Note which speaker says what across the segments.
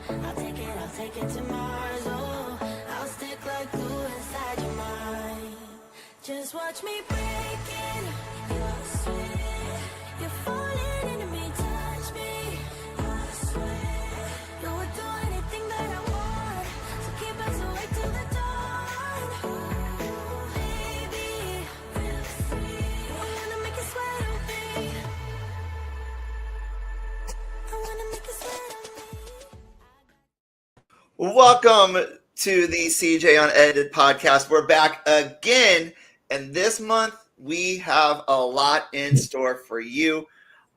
Speaker 1: I'll take it to Mars. Oh, I'll stick like glue inside your mind. Just watch me break it. You're sweet. You're falling into me, touch me. I swear. You would do anything that I want. So keep us awake till the dawn. Ooh, baby, real sweet. I wanna make you sweat on me. I wanna make you sweat on me.
Speaker 2: Welcome to the CJ Unedited podcast. We're back again, and this month we have a lot in store for you.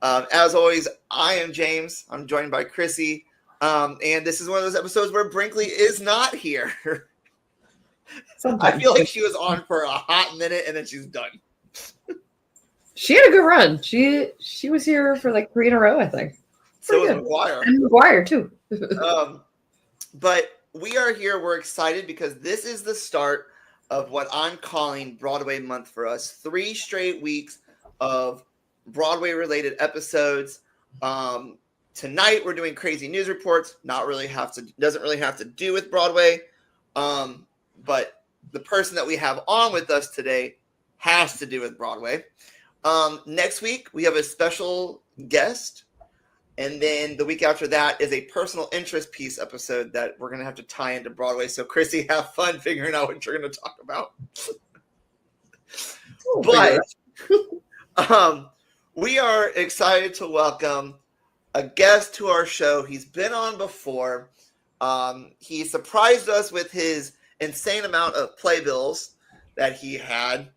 Speaker 2: As always, I am James. I'm joined by Chrissy, and this is one of those episodes where Brinkley is not here. I feel like she was on for a hot minute, and then she's done.
Speaker 3: She had a good run. She was here for like 3 in a row, I think.
Speaker 2: So was McGuire.
Speaker 3: And McGuire, too.
Speaker 2: But we are here. We're excited because this is the start of what I'm calling Broadway Month for us. 3 straight weeks of Broadway-related episodes. Tonight we're doing crazy news reports. Doesn't really have to do with Broadway. But the person that we have on with us today has to do with Broadway. Next week we have a special guest. And then the week after that is a personal interest piece episode that we're going to have to tie into Broadway. So, Chrissy, have fun figuring out what you're going to talk about. But we are excited to welcome a guest to our show. He's been on before. He surprised us with his insane amount of playbills that he had.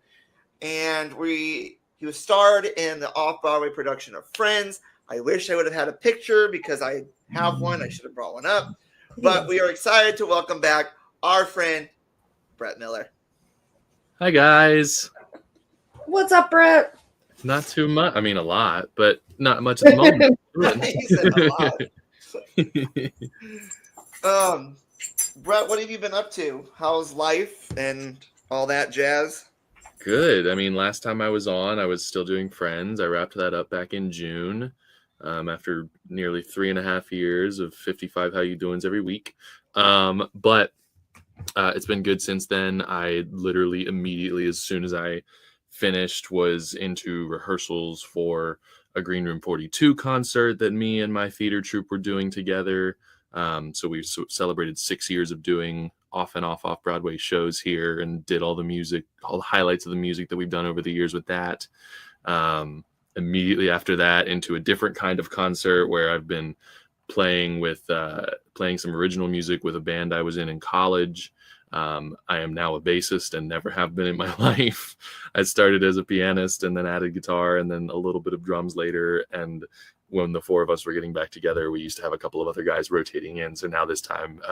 Speaker 2: And he was starred in the off-Broadway production of Friends. I wish I would have had a picture because I have one. I should have brought one up. But we are excited to welcome back our friend, Brett Miller.
Speaker 4: Hi, guys.
Speaker 3: What's up, Brett?
Speaker 4: Not too much. I mean, a lot, but not much at the moment.
Speaker 2: He said a lot. Brett, what have you been up to? How's life and all that jazz?
Speaker 4: Good. I mean, last time I was on, I was still doing Friends. I wrapped that up back in June. After nearly 3.5 years of 55 How You Doings every week. But it's been good since then. I literally immediately, as soon as I finished, was into rehearsals for a Green Room 42 concert that me and my theater troupe were doing together. So we celebrated 6 years of doing off and off Broadway shows here and did all the music, all the highlights of the music that we've done over the years with that. Immediately after that, into a different kind of concert where I've been playing some original music with a band I was in college. I am now a bassist and never have been in my life. I started as a pianist and then added guitar and then a little bit of drums later. And when the 4 of us were getting back together, we used to have a couple of other guys rotating in. So now this time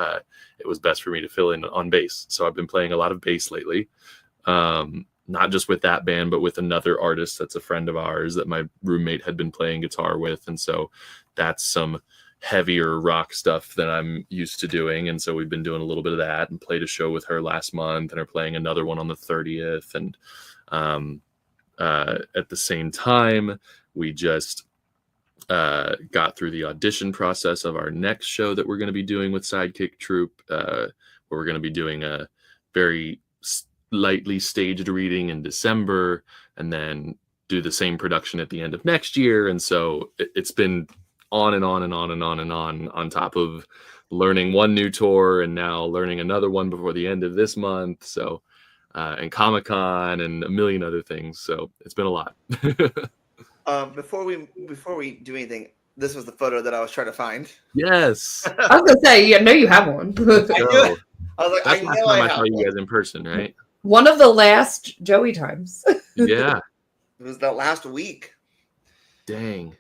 Speaker 4: it was best for me to fill in on bass. So I've been playing a lot of bass lately. Not just with that band, but with another artist that's a friend of ours that my roommate had been playing guitar with. And so that's some heavier rock stuff than I'm used to doing. And so we've been doing a little bit of that and played a show with her last month and are playing another one on the 30th. And at the same time, we just got through the audition process of our next show that we're going to be doing with Sidekick Troupe, where we're going to be doing a very lightly staged reading in December and then do the same production at the end of next year. And so it's been on and on and on and on and on top of learning one new tour and now learning another one before the end of this month. So and Comic-Con and a million other things. So it's been a lot.
Speaker 2: Before we do anything, this was the photo that I was trying to find.
Speaker 4: Yes.
Speaker 3: I was going to say, I know you have one.
Speaker 2: I was like,
Speaker 4: That's
Speaker 2: I
Speaker 4: last
Speaker 2: know
Speaker 4: time
Speaker 2: I
Speaker 4: I
Speaker 2: have
Speaker 4: saw you
Speaker 2: one.
Speaker 4: guys in person, right?
Speaker 3: One of the last Joey times.
Speaker 4: Yeah.
Speaker 2: It was that last week.
Speaker 4: Dang.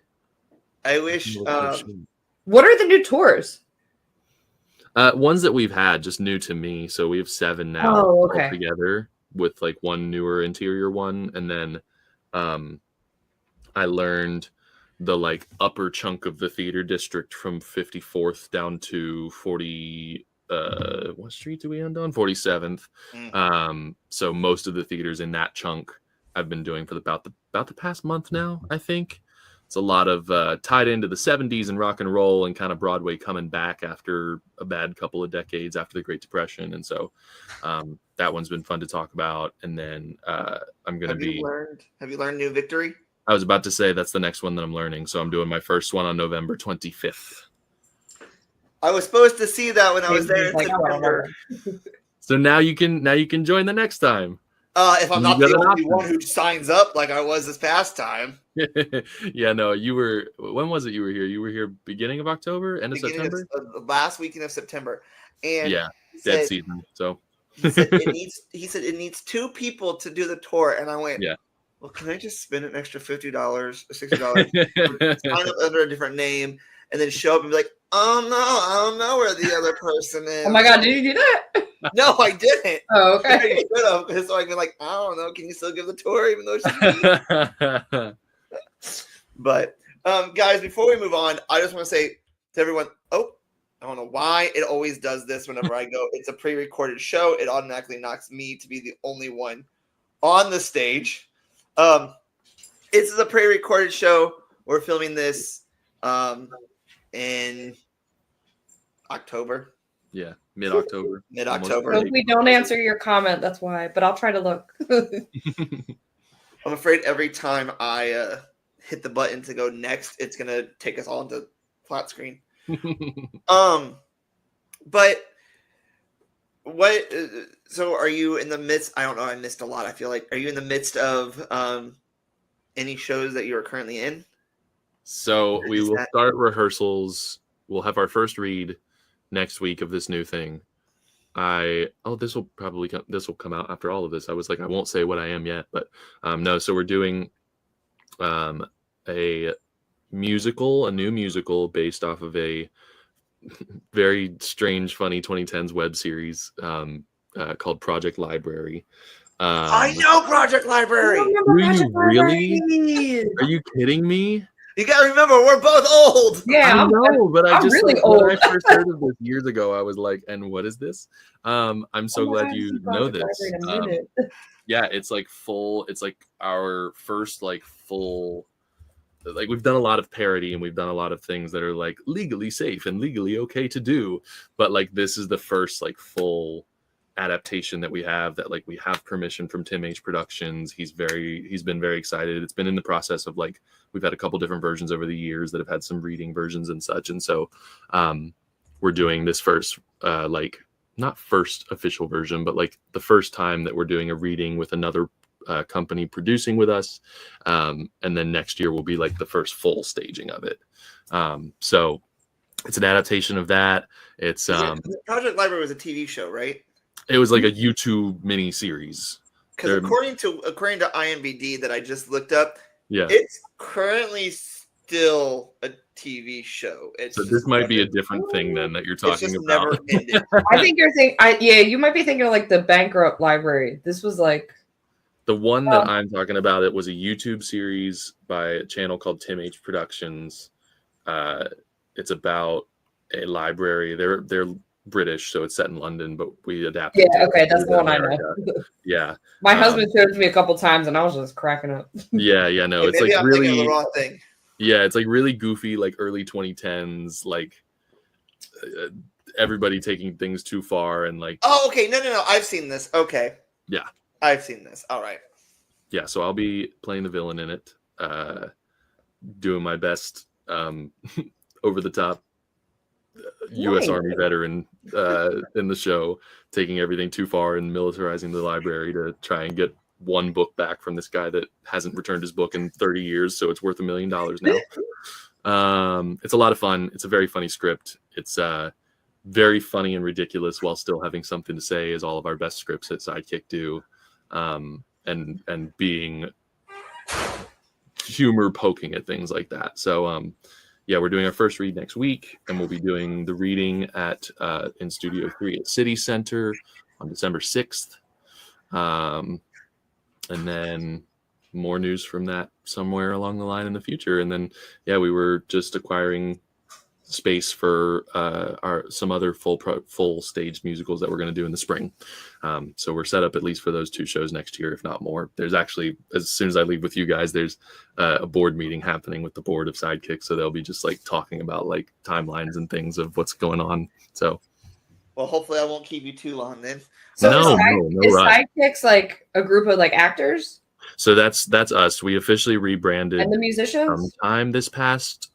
Speaker 2: I wish.
Speaker 3: What are the new tours?
Speaker 4: Ones that we've had, just new to me. So we have 7 now
Speaker 3: Oh, okay.
Speaker 4: altogether with like one newer interior one. And then I learned the like upper chunk of the theater district from 54th down to 40. What street do we end on? 47th. So most of the theaters in that chunk I've been doing for about the past month now, I think. it's a lot of tied into the 70s and rock and roll and kind of Broadway coming back after a bad couple of decades after the Great Depression. And so that one's been fun to talk about. And then I'm going to be.
Speaker 2: Have you learned New Victory?
Speaker 4: I was about to say that's the next one that I'm learning. So I'm doing my first one on November 25th.
Speaker 2: I was supposed to see that when I was there in September.
Speaker 4: So now you can join the next time.
Speaker 2: If I'm not the only one who signs up like I was this past time.
Speaker 4: Yeah, no, you were. When was it you were here? You were here beginning of October, end of September?
Speaker 2: Last weekend of September. And
Speaker 4: yeah, dead season. So
Speaker 2: he said it needs 2 people to do the tour. And I went,
Speaker 4: yeah.
Speaker 2: Well, can I just spend an extra $50 or $60? Sign up under a different name and then show up and be like, oh no, I don't know where the other person is.
Speaker 3: Oh my God, did you do that?
Speaker 2: No, I didn't.
Speaker 3: Oh, okay.
Speaker 2: I should have. So I can like, I don't know. Can you still give the tour even though she's But guys, before we move on, I just want to say to everyone, I don't know why it always does this whenever I go. It's a pre-recorded show. It automatically knocks me to be the only one on the stage. It's a pre-recorded show. We're filming this in October.
Speaker 4: Yeah, mid-October.
Speaker 2: Mid-October.
Speaker 3: So if we don't answer your comment, that's why. But I'll try to look.
Speaker 2: I'm afraid every time I hit the button to go next, it's gonna take us all into flat screen. But what? So are you in the midst? I don't know. I missed a lot. I feel like. Are you in the midst of any shows that you are currently in?
Speaker 4: So we will start rehearsals. We'll have our first read next week of this new thing. This will come out after all of this. I was like, I won't say what I am yet, but no. So we're doing a new musical based off of a very strange, funny 2010s web series called Project Library.
Speaker 2: I know Project Library.
Speaker 4: Do you really? Are you kidding me?
Speaker 2: You gotta remember, we're both old.
Speaker 3: Yeah,
Speaker 4: I know, but I'm just
Speaker 3: really
Speaker 4: like,
Speaker 3: old.
Speaker 4: when I first heard of this years ago, I was like, "And what is this?" I'm so glad you know this. Yeah, it's like full. It's like our first like full. Like we've done a lot of parody and we've done a lot of things that are like legally safe and legally okay to do, but like this is the first like full adaptation that we have that like we have permission from Tim H Productions. He's been very excited. It's been in the process of like we've had a couple different versions over the years that have had some reading versions and such, and so we're doing this first like not first official version, but like the first time that we're doing a reading with another company producing with us, and then next year will be like the first full staging of it. So it's an adaptation of that. It's
Speaker 2: Project Library was a TV show, right?
Speaker 4: It was like a YouTube mini series.
Speaker 2: Because according to IMDb that I just looked up,
Speaker 4: yeah,
Speaker 2: it's currently still a TV show.
Speaker 4: So this might be a different thing then that you're talking about.
Speaker 2: Never ended.
Speaker 3: I think you're thinking. You might be thinking of like the Bankrupt Library. This was like
Speaker 4: the one that I'm talking about. It was a YouTube series by a channel called Tim H Productions. It's about a library. They're British, so it's set in London, but we adapted.
Speaker 3: Yeah, okay, that's the one America. I know.
Speaker 4: Yeah,
Speaker 3: my husband showed it to me a couple times, and I was just cracking up.
Speaker 4: Yeah, no, it's like
Speaker 2: I'm
Speaker 4: really
Speaker 2: the wrong thing.
Speaker 4: Yeah, it's like really goofy, like early 2010s, like everybody taking things too far and like.
Speaker 2: Oh, okay, no, I've seen this. Okay.
Speaker 4: Yeah,
Speaker 2: I've seen this. All right.
Speaker 4: Yeah, so I'll be playing the villain in it, doing my best, over the top. U.S. Army veteran in the show, taking everything too far and militarizing the library to try and get one book back from this guy that hasn't returned his book in 30 years, so it's worth $1 million now. It's a lot of fun. It's a very funny script. It's very funny and ridiculous while still having something to say, as all of our best scripts at Sidekick do, and being humor poking at things like that. So yeah, we're doing our first read next week, and we'll be doing the reading at in Studio 3 at City Center on December 6th. And then more news from that somewhere along the line in the future. And then, yeah, we were just acquiring space for some other full stage musicals that we're going to do in the spring. So we're set up at least for those 2 shows next year, if not more. There's actually, as soon as I leave with you guys, there's a board meeting happening with the board of Sidekick, so they'll be just like talking about like timelines and things of what's going on. So
Speaker 2: well, hopefully I won't keep you too long then.
Speaker 3: So
Speaker 4: No
Speaker 3: is
Speaker 4: rush.
Speaker 3: Sidekicks like a group of like actors
Speaker 4: So that's us. We officially rebranded
Speaker 3: and the musicians?
Speaker 4: sometime this past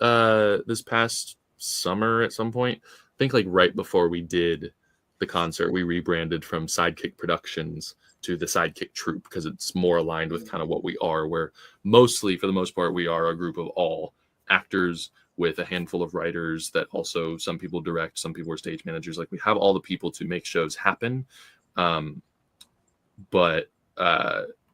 Speaker 4: summer at some point. I think like right before we did the concert, we rebranded from Sidekick Productions to the Sidekick Troupe because it's more aligned with kind of what we are, where mostly, for the most part, we are a group of all actors with a handful of writers that also some people direct, some people are stage managers. Like we have all the people to make shows happen. But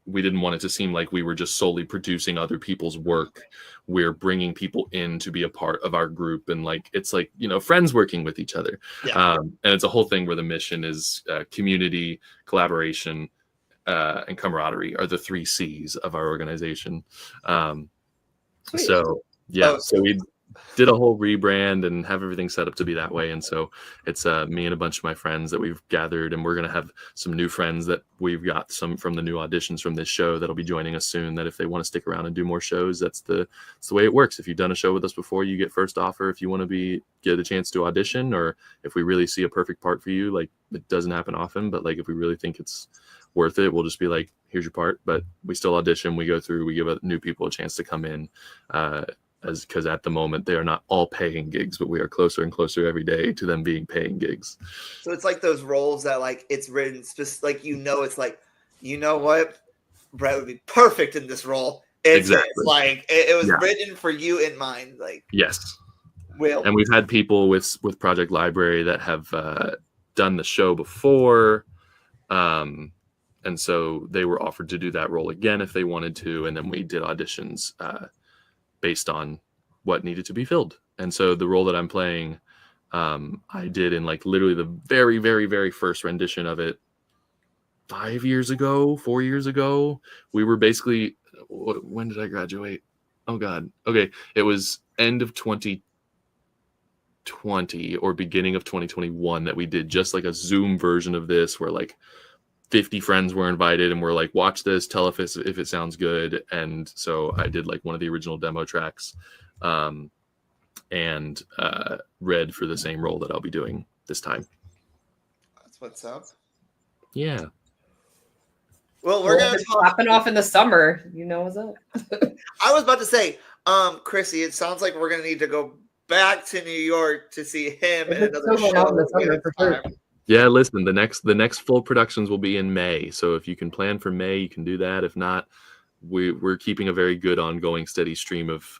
Speaker 4: we didn't want it to seem like we were just solely producing other people's work. We're bringing people in to be a part of our group, and like it's like, you know, friends working with each other.
Speaker 2: Yeah.
Speaker 4: And it's a whole thing where the mission is community, collaboration, and camaraderie are the 3 C's of our organization.
Speaker 3: Sweet.
Speaker 4: So yeah,
Speaker 2: Oh,
Speaker 4: so we did a whole rebrand and have everything set up to be that way. And so it's me and a bunch of my friends that we've gathered, and we're going to have some new friends that we've got some from the new auditions from this show that'll be joining us soon, that if they want to stick around and do more shows, that's the way it works. If you've done a show with us before, you get first offer. If you want to get a chance to audition, or if we really see a perfect part for you, like it doesn't happen often, but like if we really think it's worth it, we'll just be like, here's your part. But we still audition, we go through, we give new people a chance to come in, because at the moment they are not all paying gigs, but we are closer and closer every day to them being paying gigs.
Speaker 2: So it's like those roles that like it's written just like, you know, it's like, you know what, Brett would be perfect in this role. It's like it was written for you in mind. Like
Speaker 4: yes,
Speaker 2: Will.
Speaker 4: And we've had people with Project Library that have done the show before, and so they were offered to do that role again if they wanted to, and then we did auditions based on what needed to be filled. And so the role that I'm playing, I did in like literally the very, very, very first rendition of it 4 years ago. We were basically, when did I graduate? Oh God. Okay. It was end of 2020 or beginning of 2021 that we did just like a Zoom version of this where like 50 friends were invited and we're like, watch this, tell if it sounds good. And so I did like one of the original demo tracks, and read for the same role that I'll be doing this time.
Speaker 2: That's what's up.
Speaker 4: Yeah.
Speaker 2: Well, we're going to talk
Speaker 3: popping off in the summer. You know what's up?
Speaker 2: I was about to say, Chrissy, it sounds like we're going to need to go back to New York to see him in another show.
Speaker 4: Yeah, listen, the next full productions will be in May. So if you can plan for May, you can do that. If not, we're keeping a very good ongoing steady stream of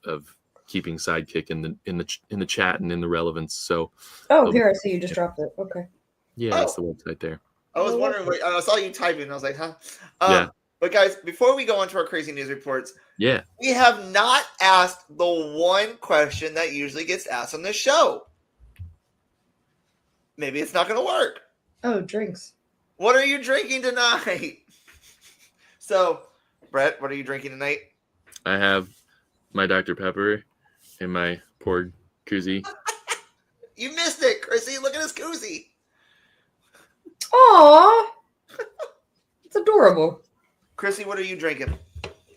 Speaker 4: keeping Sidekick in the chat and in the relevance. So
Speaker 3: here I see you just dropped it. Okay.
Speaker 4: Yeah, that's the website there.
Speaker 2: I was wondering, I saw you typing, and I was like, huh?
Speaker 4: Yeah.
Speaker 2: But guys, before we go on to our crazy news reports,
Speaker 4: yeah,
Speaker 2: we have not asked the one question that usually gets asked on this show. Maybe it's not going to work.
Speaker 3: Oh, drinks.
Speaker 2: What are you drinking tonight? So, Brett, what are you drinking tonight?
Speaker 4: I have my Dr. Pepper in my poured koozie.
Speaker 2: You missed it, Chrissy. Look at this koozie.
Speaker 3: Aww. It's adorable.
Speaker 2: Chrissy, what are you drinking?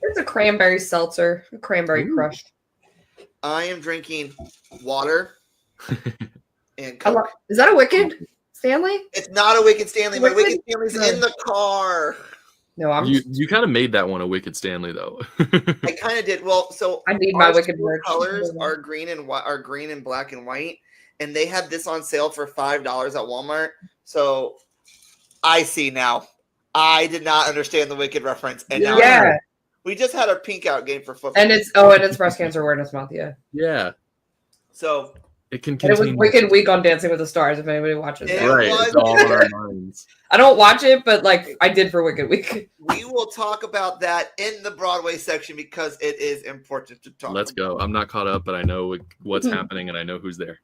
Speaker 3: It's a cranberry seltzer, a cranberry crush.
Speaker 2: I am drinking water and Coke.
Speaker 3: Is that a Wicked Stanley?
Speaker 2: It's not a Wicked Stanley. My Wicked Stanley's in the car.
Speaker 3: No,
Speaker 4: you kind of made that one a Wicked Stanley though.
Speaker 2: I kind of did. Well, so
Speaker 3: I need my Wicked merch.
Speaker 2: Colors are green and black and white, and they had this on sale for $5 at Walmart. So I see now. I did not understand the Wicked reference, and now we just had our pink out game for football,
Speaker 3: and it's Breast Cancer Awareness Month.
Speaker 4: Yeah.
Speaker 2: So
Speaker 4: it can.
Speaker 3: And it was Wicked Week on Dancing with the Stars. If anybody watches,
Speaker 4: right? It's all on our minds.
Speaker 3: I don't watch it, but like I did for Wicked Week.
Speaker 2: We will talk about that in the Broadway section because it is important to talk.
Speaker 4: Let's go. I'm not caught up, but I know what's happening and I know who's there.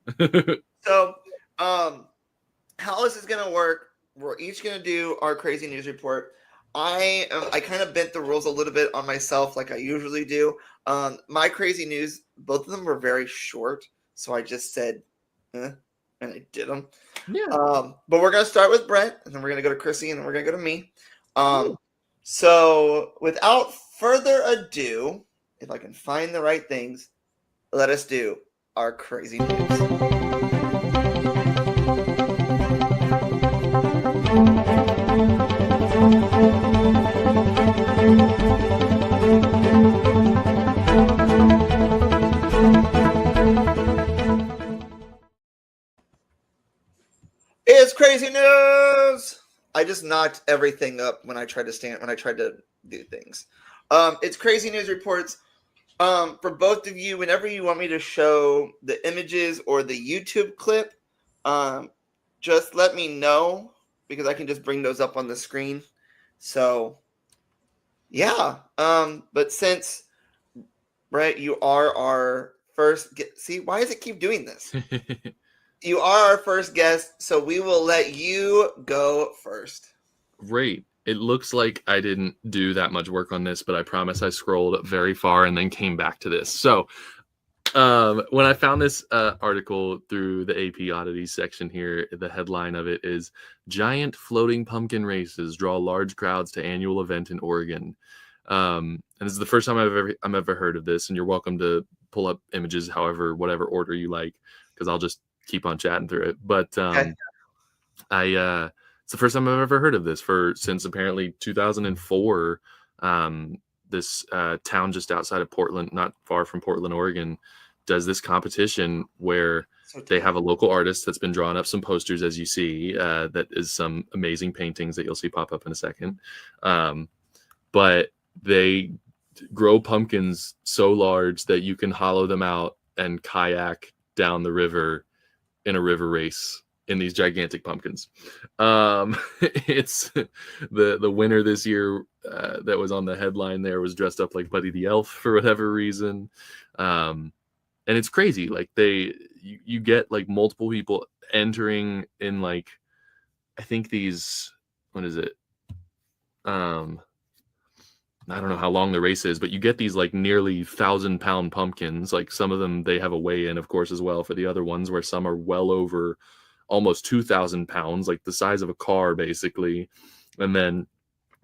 Speaker 2: So, how this is going to work? We're each going to do our crazy news report. I kind of bent the rules a little bit on myself like I usually do. My crazy news, both of them were very short. So I just said and I did them.
Speaker 4: Yeah.
Speaker 2: But we're gonna start with Brent, and then we're gonna go to Chrissy, and then we're gonna go to me. So without further ado, if I can find the right things, let us do our crazy news. It's crazy news. I just knocked everything up when I tried to do things. It's crazy news reports. For both of you, whenever you want me to show the images or the YouTube clip, just let me know because I can just bring those up on the screen. So, yeah. But since Brett, you are our first. See, why does it keep doing this? You are our first guest, so we will let you go first.
Speaker 4: Great. It looks like I didn't do that much work on this, but I promise I scrolled very far and then came back to this. So when I found this article through the AP Oddities section here, the headline of it is "Giant Floating Pumpkin Races Draw Large Crowds to Annual Event in Oregon." And this is the first time I've ever heard of this, and you're welcome to pull up images whatever order you like, because I'll just keep on chatting through it. But
Speaker 2: Okay.
Speaker 4: it's the first time I've ever heard of this since apparently 2004. This town just outside of Portland, not far from Portland, Oregon, does this competition where they have a local artist that's been drawing up some posters, as you see, that is some amazing paintings that you'll see pop up in a second. But they grow pumpkins so large that you can hollow them out and kayak down the river in a river race in these gigantic pumpkins. It's the winner this year that was on the headline there was dressed up like Buddy the Elf for whatever reason. And it's crazy. Like you get like multiple people entering in, like, I think these, what is it? I don't know how long the race is, but you get these like nearly 1,000-pound pumpkins. Like some of them, they have a weigh-in, of course, as well for the other ones, where some are well over almost 2,000 pounds, like the size of a car, basically. And then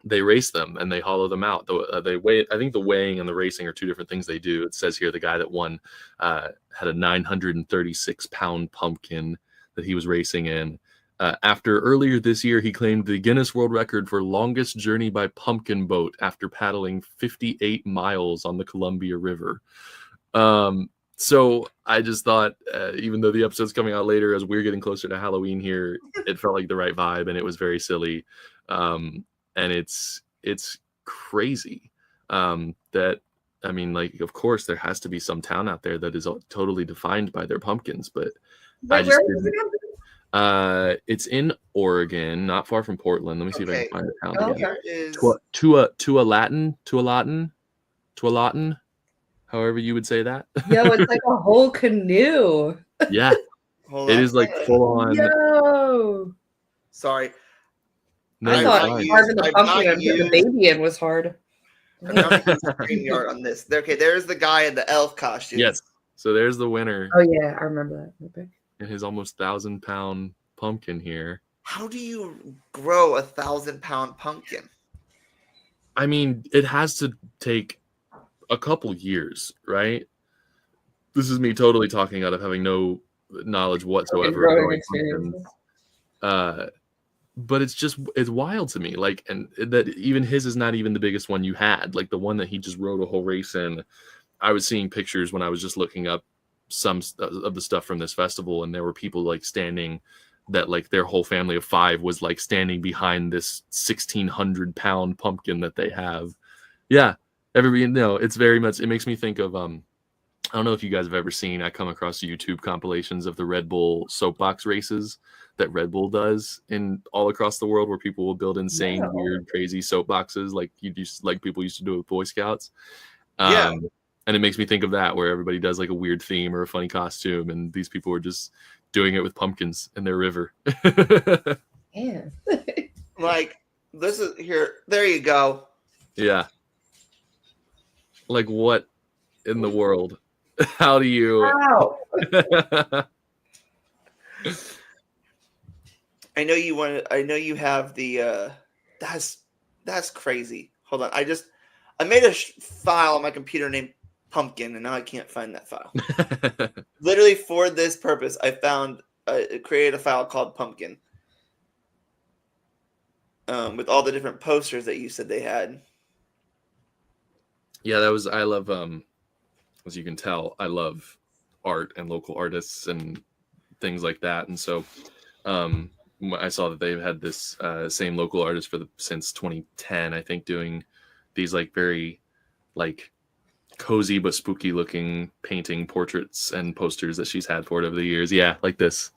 Speaker 4: they race them and they hollow them out. They weigh. I think the weighing and the racing are two different things they do. It says here the guy that won had a 936-pound pumpkin that he was racing in. After earlier this year, he claimed the Guinness World Record for longest journey by pumpkin boat after paddling 58 miles on the Columbia River. So I just thought, even though the episode's coming out later, as we're getting closer to Halloween here, it felt like the right vibe, and it was very silly. And it's crazy that, I mean, like, of course, there has to be some town out there that is totally defined by their pumpkins, but I just didn't. It's in Oregon, not far from Portland. Let me see if I can find the town again. Tualatin, however you would say that.
Speaker 3: Yo, it's like a whole canoe.
Speaker 4: Yeah, it is like full on.
Speaker 3: Yo,
Speaker 2: Sorry.
Speaker 4: No,
Speaker 3: I
Speaker 4: you're
Speaker 3: thought
Speaker 4: fine.
Speaker 3: carving the
Speaker 2: I've
Speaker 3: pumpkin
Speaker 2: not
Speaker 3: and putting the
Speaker 2: used-
Speaker 3: baby in was hard.
Speaker 2: I'm not using StreamYard on this. Okay, there's the guy in the elf costume.
Speaker 4: Yes. So there's the winner
Speaker 3: Oh yeah, I remember that. Okay.
Speaker 4: in his almost 1,000-pound pumpkin here.
Speaker 2: How do you grow a 1,000-pound pumpkin?
Speaker 4: I mean, it has to take a couple years, right? This is me totally talking out of having no knowledge whatsoever. of
Speaker 3: Growing
Speaker 4: growing
Speaker 3: experiences.
Speaker 4: pumpkins. But it's wild to me. Like, and that even his is not even the biggest one you had. Like the one that he just rode a whole race in. I was seeing pictures when I was just looking up some of the stuff from this festival, and there were people like standing that like their whole family of 5 was like standing behind this 1,600-pound pumpkin that they have. Yeah, everybody, it's very much, it makes me think of I don't know if you guys have ever seen, I come across YouTube compilations of the Red Bull soapbox races that Red Bull does in all across the world, where people will build insane, weird, crazy soapboxes like people used to do with Boy Scouts.
Speaker 2: Yeah.
Speaker 4: And it makes me think of that, where everybody does like a weird theme or a funny costume, and these people are just doing it with pumpkins in their river.
Speaker 3: Yeah.
Speaker 2: Like, this is here. There you go.
Speaker 4: Yeah. Like, what in the world? How do you?
Speaker 3: Wow.
Speaker 2: I know you want. I know you have the. That's crazy. Hold on. I made a file on my computer named Pumpkin, and now I can't find that file. Literally for this purpose, I created a file called Pumpkin. With all the different posters that you said they had.
Speaker 4: Yeah, I love, as you can tell, I love art and local artists and things like that. And so I saw that they've had this same local artist since 2010, I think, doing these like very like cozy but spooky looking painting portraits and posters that she's had for it over the years. Yeah, like this.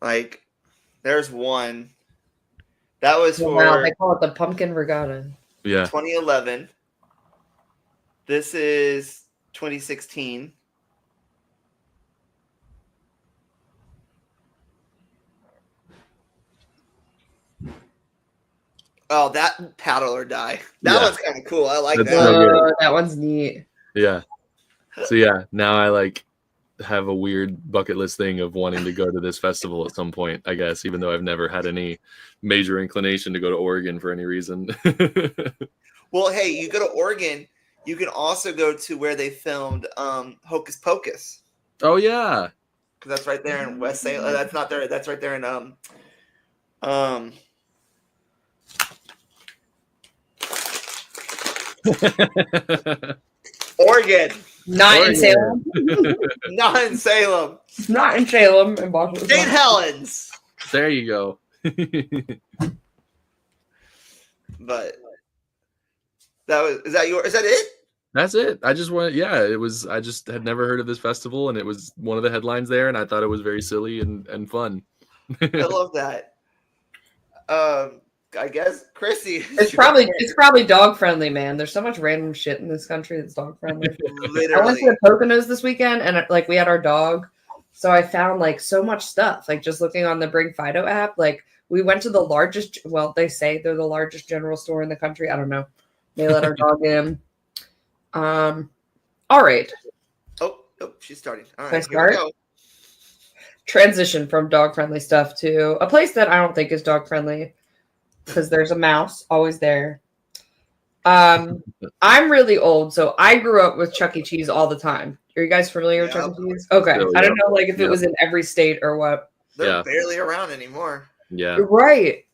Speaker 2: Like, there's one that was for
Speaker 3: Wow, they call it the Pumpkin Regatta.
Speaker 4: Yeah.
Speaker 2: 2011. This is 2016. Oh, that paddle or die. That one's kind of cool. I like
Speaker 4: That's
Speaker 2: that.
Speaker 4: so good.
Speaker 3: That one's neat.
Speaker 4: Yeah. So yeah, now I like have a weird bucket list thing of wanting to go to this festival at some point, I guess, even though I've never had any major inclination to go to Oregon for any reason.
Speaker 2: Well, hey, you go to Oregon, you can also go to where they filmed Hocus Pocus.
Speaker 4: Oh yeah.
Speaker 2: Because that's right there in West Salem. That's not there. That's right there in Oregon.
Speaker 3: Not in Salem.
Speaker 2: Not in Salem.
Speaker 3: Not in Salem. In Boston.
Speaker 2: St. Helens.
Speaker 4: There you go.
Speaker 2: But is that it?
Speaker 4: That's it. I just I just had never heard of this festival, and it was one of the headlines there, and I thought it was very silly and fun.
Speaker 2: I love that. I guess Chrissy.
Speaker 3: It's probably dog friendly, man. There's so much random shit in this country that's dog friendly.
Speaker 2: Literally.
Speaker 3: I went to the Poconos this weekend, and like we had our dog, so I found like so much stuff. Like just looking on the Bring Fido app, like we went to the largest. Well, they say they're the largest general store in the country. I don't know. They let our dog in. All right.
Speaker 2: Oh, she's starting. All
Speaker 3: Can I
Speaker 2: right, here we
Speaker 3: start?
Speaker 2: go.
Speaker 3: Transition from dog friendly stuff to a place that I don't think is dog friendly because there's a mouse always there. I'm really old, so I grew up with Chuck E. Cheese all the time. Are you guys familiar with Chuck E. Cheese? Okay.
Speaker 4: Really,
Speaker 3: I don't know like if it was in every state or what.
Speaker 2: They're barely around anymore.
Speaker 4: Yeah.
Speaker 3: Right.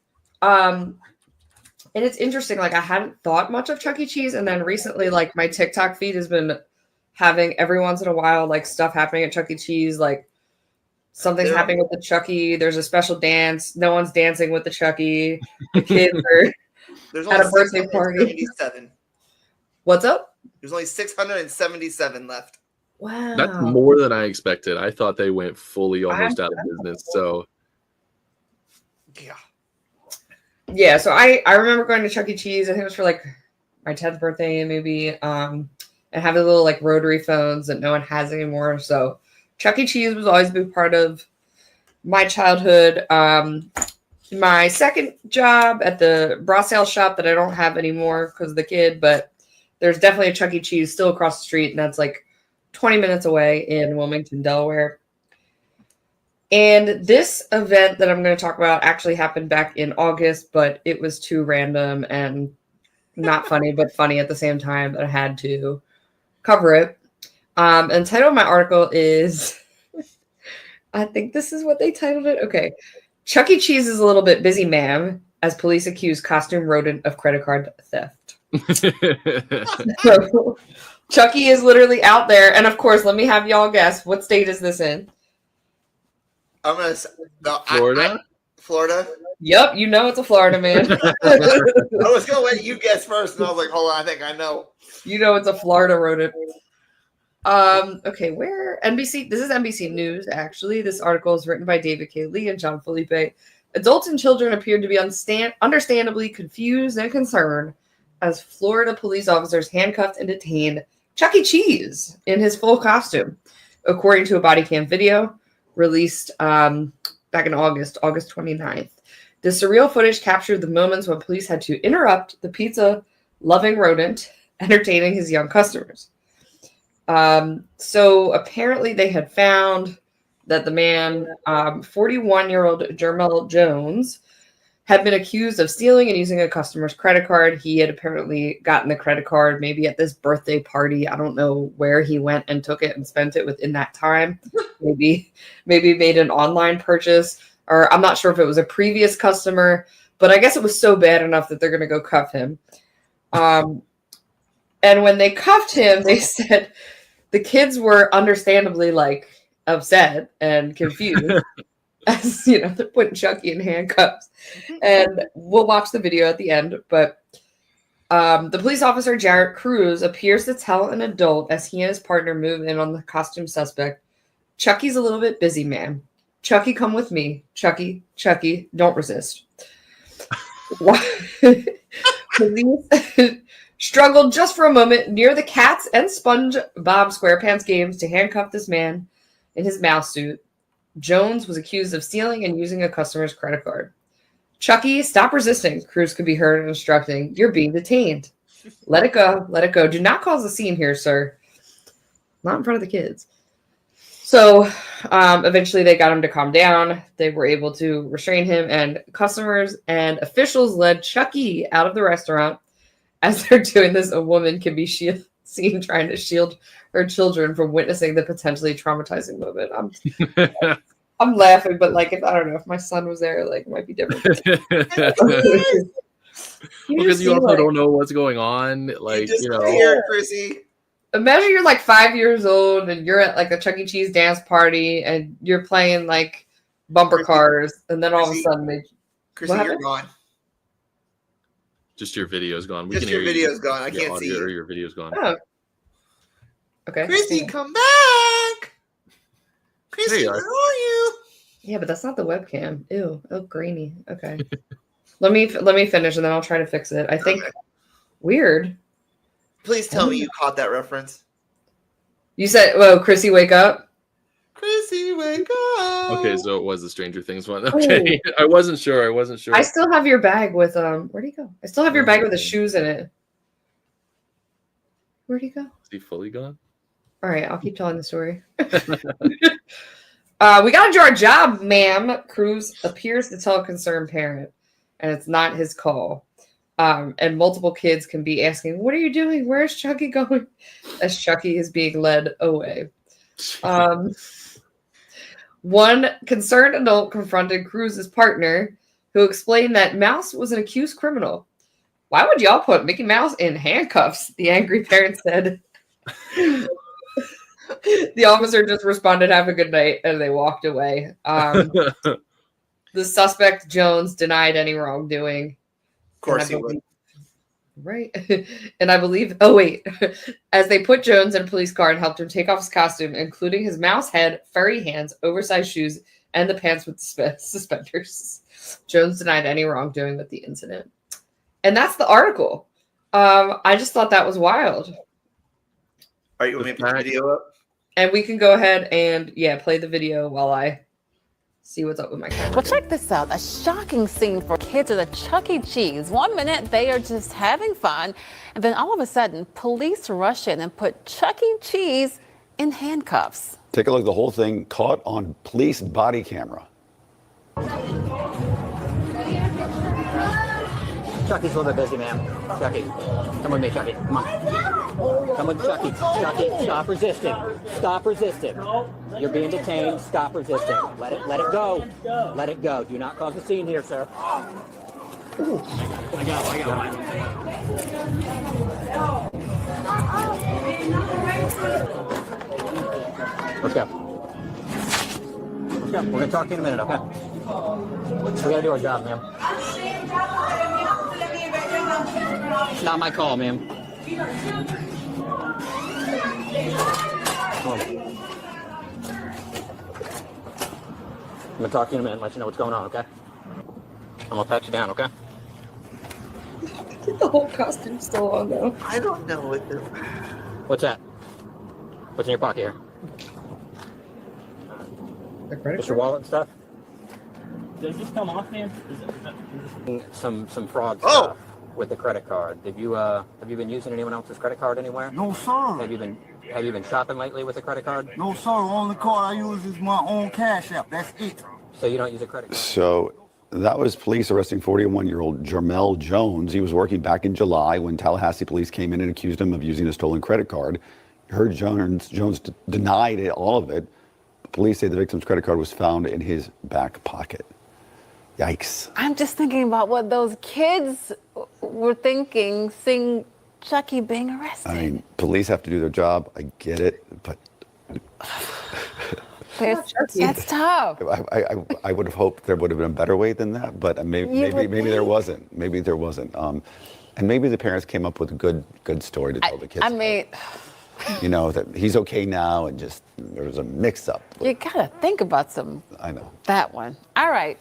Speaker 3: And it's interesting, like I hadn't thought much of Chuck E. Cheese, and then recently like my TikTok feed has been having every once in a while like stuff happening at Chuck E. Cheese, like something's happening with the Chucky. There's a special dance. No one's dancing with the Chucky. The kids are
Speaker 2: There's
Speaker 3: at
Speaker 2: only
Speaker 3: a birthday party.
Speaker 2: 677.
Speaker 3: What's up?
Speaker 2: There's only 677 left.
Speaker 3: Wow.
Speaker 4: That's more than I expected. I thought they went fully almost out of business. So
Speaker 2: Yeah.
Speaker 3: Yeah, so I remember going to Chuck E. Cheese. I think it was for like my 10th birthday, maybe. And having little like rotary phones that no one has anymore. So Chuck E. Cheese was always a big part of my childhood. My second job at the bra sale shop that I don't have anymore because of the kid, but there's definitely a Chuck E. Cheese still across the street, and that's like 20 minutes away in Wilmington, Delaware. And this event that I'm going to talk about actually happened back in August, but it was too random and not funny, but funny at the same time that I had to cover it. And the title of my article is, I think this is what they titled it. Okay. Chuck E. Cheese is a little bit busy, ma'am, as police accuse costume rodent of credit card theft. So, Chucky is literally out there. And of course, let me have y'all guess, what state is this in?
Speaker 2: I'm going to
Speaker 4: Florida?
Speaker 2: Florida?
Speaker 3: Yep, you know it's a Florida man.
Speaker 2: I was going to let you guess first, and I was like, hold on, I think I know.
Speaker 3: You know it's a Florida rodent. Okay, where? NBC. This is NBC News, actually. This article is written by David K. Lee and John Felipe. Adults and children appeared to be understandably confused and concerned as Florida police officers handcuffed and detained Chuck E. Cheese in his full costume, according to a body cam video released back in August 29th. The surreal footage captured the moments when police had to interrupt the pizza-loving rodent entertaining his young customers. So apparently they had found that the man, 41-year-old Jermel Jones, had been accused of stealing and using a customer's credit card. He had apparently gotten the credit card maybe at this birthday party. I don't know where he went and took it and spent it within that time. maybe made an online purchase, or I'm not sure if it was a previous customer, but I guess it was so bad enough that they're going to go cuff him. And when they cuffed him, they said the kids were understandably like upset and confused. As you know, they're putting Chucky in handcuffs, and we'll watch the video at the end. But the police officer Jarrett Cruz appears to tell an adult as he and his partner move in on the costume suspect, "Chucky's a little bit busy, man. Chucky, come with me. Chucky, don't resist." Police struggled just for a moment near the Cats and SpongeBob SquarePants games to handcuff this man in his mouse suit. Jones was accused of stealing and using a customer's credit card. "Chucky, stop resisting," Cruz could be heard instructing. "You're being detained. Let it go. Let it go. Do not cause a scene here, sir." Not in front of the kids. So eventually they got him to calm down. They were able to restrain him, and customers and officials led Chucky out of the restaurant. As they're doing this, a woman can be seen trying to shield her children from witnessing the potentially traumatizing moment. I'm laughing, but like, if I don't know, if my son was there, like, it might be different.
Speaker 4: Because you also don't know what's going on. Like, you know,
Speaker 2: here, Chrissy.
Speaker 3: Imagine you're like 5 years old and you're at like a Chuck E. Cheese dance party and you're playing like bumper cars, and then all of a sudden
Speaker 2: Chrissy, you're gone.
Speaker 4: Just your video's gone.
Speaker 2: Just your video's gone. I can't see you.
Speaker 4: Your video's gone.
Speaker 3: Oh. Okay.
Speaker 2: Chrissy, come back. Chrissy, where are you?
Speaker 3: Yeah, but that's not the webcam. Ew, oh, grainy. Okay. let me finish and then I'll try to fix it. I think weird.
Speaker 2: Please tell me you caught that reference.
Speaker 3: You said, "Whoa, Chrissy, wake up."
Speaker 2: Chrissy, wake up.
Speaker 4: Okay, so it was the Stranger Things one. Okay. I wasn't sure.
Speaker 3: I still have your bag with where'd he go? I still have your bag with the shoes in it. Where'd he go?
Speaker 4: Is he fully gone?
Speaker 3: All right, I'll keep telling the story. We gotta do our job, ma'am. Cruz appears to tell a concerned parent, and it's not his call. And multiple kids can be asking, "What are you doing? Where's Chucky going?" As Chucky is being led away. One concerned adult confronted Cruz's partner, who explained that Mouse was an accused criminal. "Why would y'all put Mickey Mouse in handcuffs?" the angry parent said. The officer just responded, "Have a good night," and they walked away. The suspect, Jones, denied any wrongdoing.
Speaker 2: Of course he would.
Speaker 3: Right. And I believe, oh wait, as they put Jones in a police car and helped him take off his costume, including his mouse head, furry hands, oversized shoes, and the pants with suspenders. Jones denied any wrongdoing with the incident. And that's the article. I just thought that was wild.
Speaker 2: All right, you want me to put the video up?
Speaker 3: And we can go ahead and, play the video while I see what's up with my camera.
Speaker 5: Well, check this out. A shocking scene for kids at a Chuck E. Cheese. 1 minute, they are just having fun. And then all of a sudden, police rush in and put Chuck E. Cheese in handcuffs.
Speaker 6: Take a look at the whole thing caught on police body camera.
Speaker 7: Chucky's a little bit busy, ma'am. Chucky, come with me, Chucky. Come on. Come with Chucky. Chucky, stop resisting. Stop resisting. You're being detained. Stop resisting. Let it go. Let it go. Do not cause a scene here, sir. Ooh. I got one. Let's go. Let's go. We're going to talk to you in a minute, okay? We got to do our job, ma'am. It's not my call, ma'am. I'm gonna talk to you in a minute and let you know what's going on, okay? I'm gonna pat you down, okay?
Speaker 3: The whole costume's still on, though.
Speaker 2: I don't know what the...
Speaker 7: What's that? What's in your pocket here? Just your wallet and stuff?
Speaker 8: Does this come off, man?
Speaker 7: Some fraud stuff with the credit card. Have you been using anyone else's credit card anywhere?
Speaker 8: No, sir.
Speaker 7: Have you been Have you been shopping lately with a credit card?
Speaker 9: No, sir. Only card I use is my own Cash App. That's it.
Speaker 7: So you don't use a credit card?
Speaker 6: So that was police arresting 41-year-old Jermel Jones. He was working back in July when Tallahassee police came in and accused him of using a stolen credit card. Heard Jones denied it, all of it. Police say the victim's credit card was found in his back pocket. Yikes.
Speaker 5: I'm just thinking about what those kids were thinking, seeing Chucky being arrested.
Speaker 6: I mean, police have to do their job. I get it, but
Speaker 5: That's tough.
Speaker 6: I would have hoped there would have been a better way than that, but maybe there wasn't. Maybe there wasn't. And maybe the parents came up with a good story to tell the kids.
Speaker 5: I mean,
Speaker 6: you know, that he's okay now, and just there was a mix-up.
Speaker 5: you gotta think about
Speaker 6: I know.
Speaker 5: that one. All right.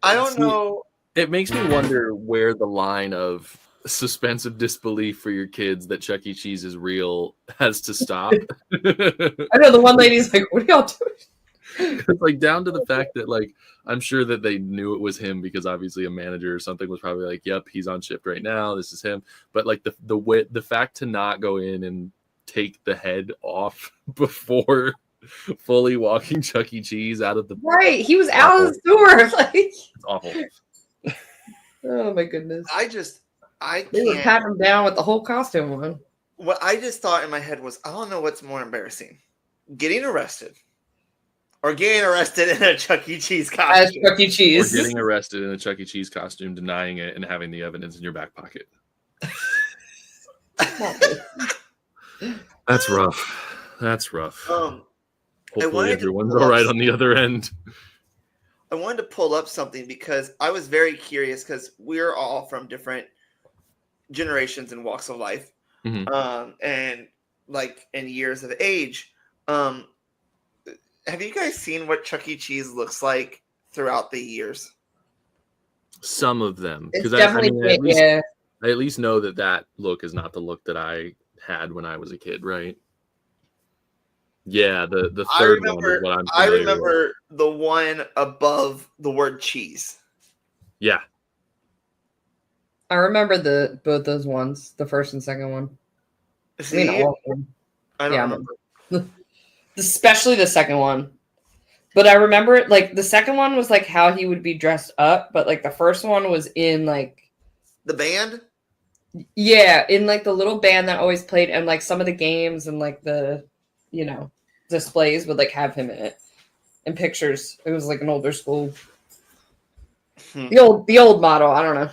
Speaker 2: I don't know.
Speaker 4: It makes me wonder where the line of suspense of disbelief for your kids that Chuck E. Cheese is real has to stop.
Speaker 3: I know the one lady's like, "What are y'all doing?"
Speaker 4: It's like down to the fact that like I'm sure that they knew it was him because obviously a manager or something was probably like, "Yep, he's on shift right now. This is him." But like the fact to not go in and take the head off before fully walking Chuck E. Cheese out of the
Speaker 3: Right, he was out of the store. Like,
Speaker 4: it's awful.
Speaker 3: oh my goodness.
Speaker 2: They
Speaker 3: were patting him down with the whole costume on.
Speaker 2: What I just thought in my head was, I don't know what's more embarrassing, getting arrested or getting arrested in a Chuck E. Cheese costume.
Speaker 3: As Chuck E. Cheese.
Speaker 4: Or getting arrested in a Chuck E. Cheese costume, denying it, and having the evidence in your back pocket. That's rough. That's rough. Hopefully everyone's all right on the other end.
Speaker 2: I wanted to pull up something because I was very curious because we're all from different generations and walks of life, and like in years of age. Have you guys seen what Chuck E. Cheese looks like throughout the years?
Speaker 4: Some of them, because
Speaker 3: I
Speaker 4: at least know that look is not the look that I had when I was a kid, right? Yeah, the third one is what I'm
Speaker 2: I
Speaker 4: familiar
Speaker 2: remember the one above the word cheese.
Speaker 4: Yeah.
Speaker 3: I remember both those ones, the first and second one.
Speaker 2: See?
Speaker 3: I mean, all of them.
Speaker 2: I don't remember.
Speaker 3: Especially the second one. But I remember it, like, the second one was, like, how he would be dressed up, but, like, the first one was in, like...
Speaker 2: The band?
Speaker 3: Yeah, in, like, the little band that always played, and, like, some of the games and, like, the, you know, displays would, like, have him in it. And pictures. It was, like, an older school. The old model, I don't know.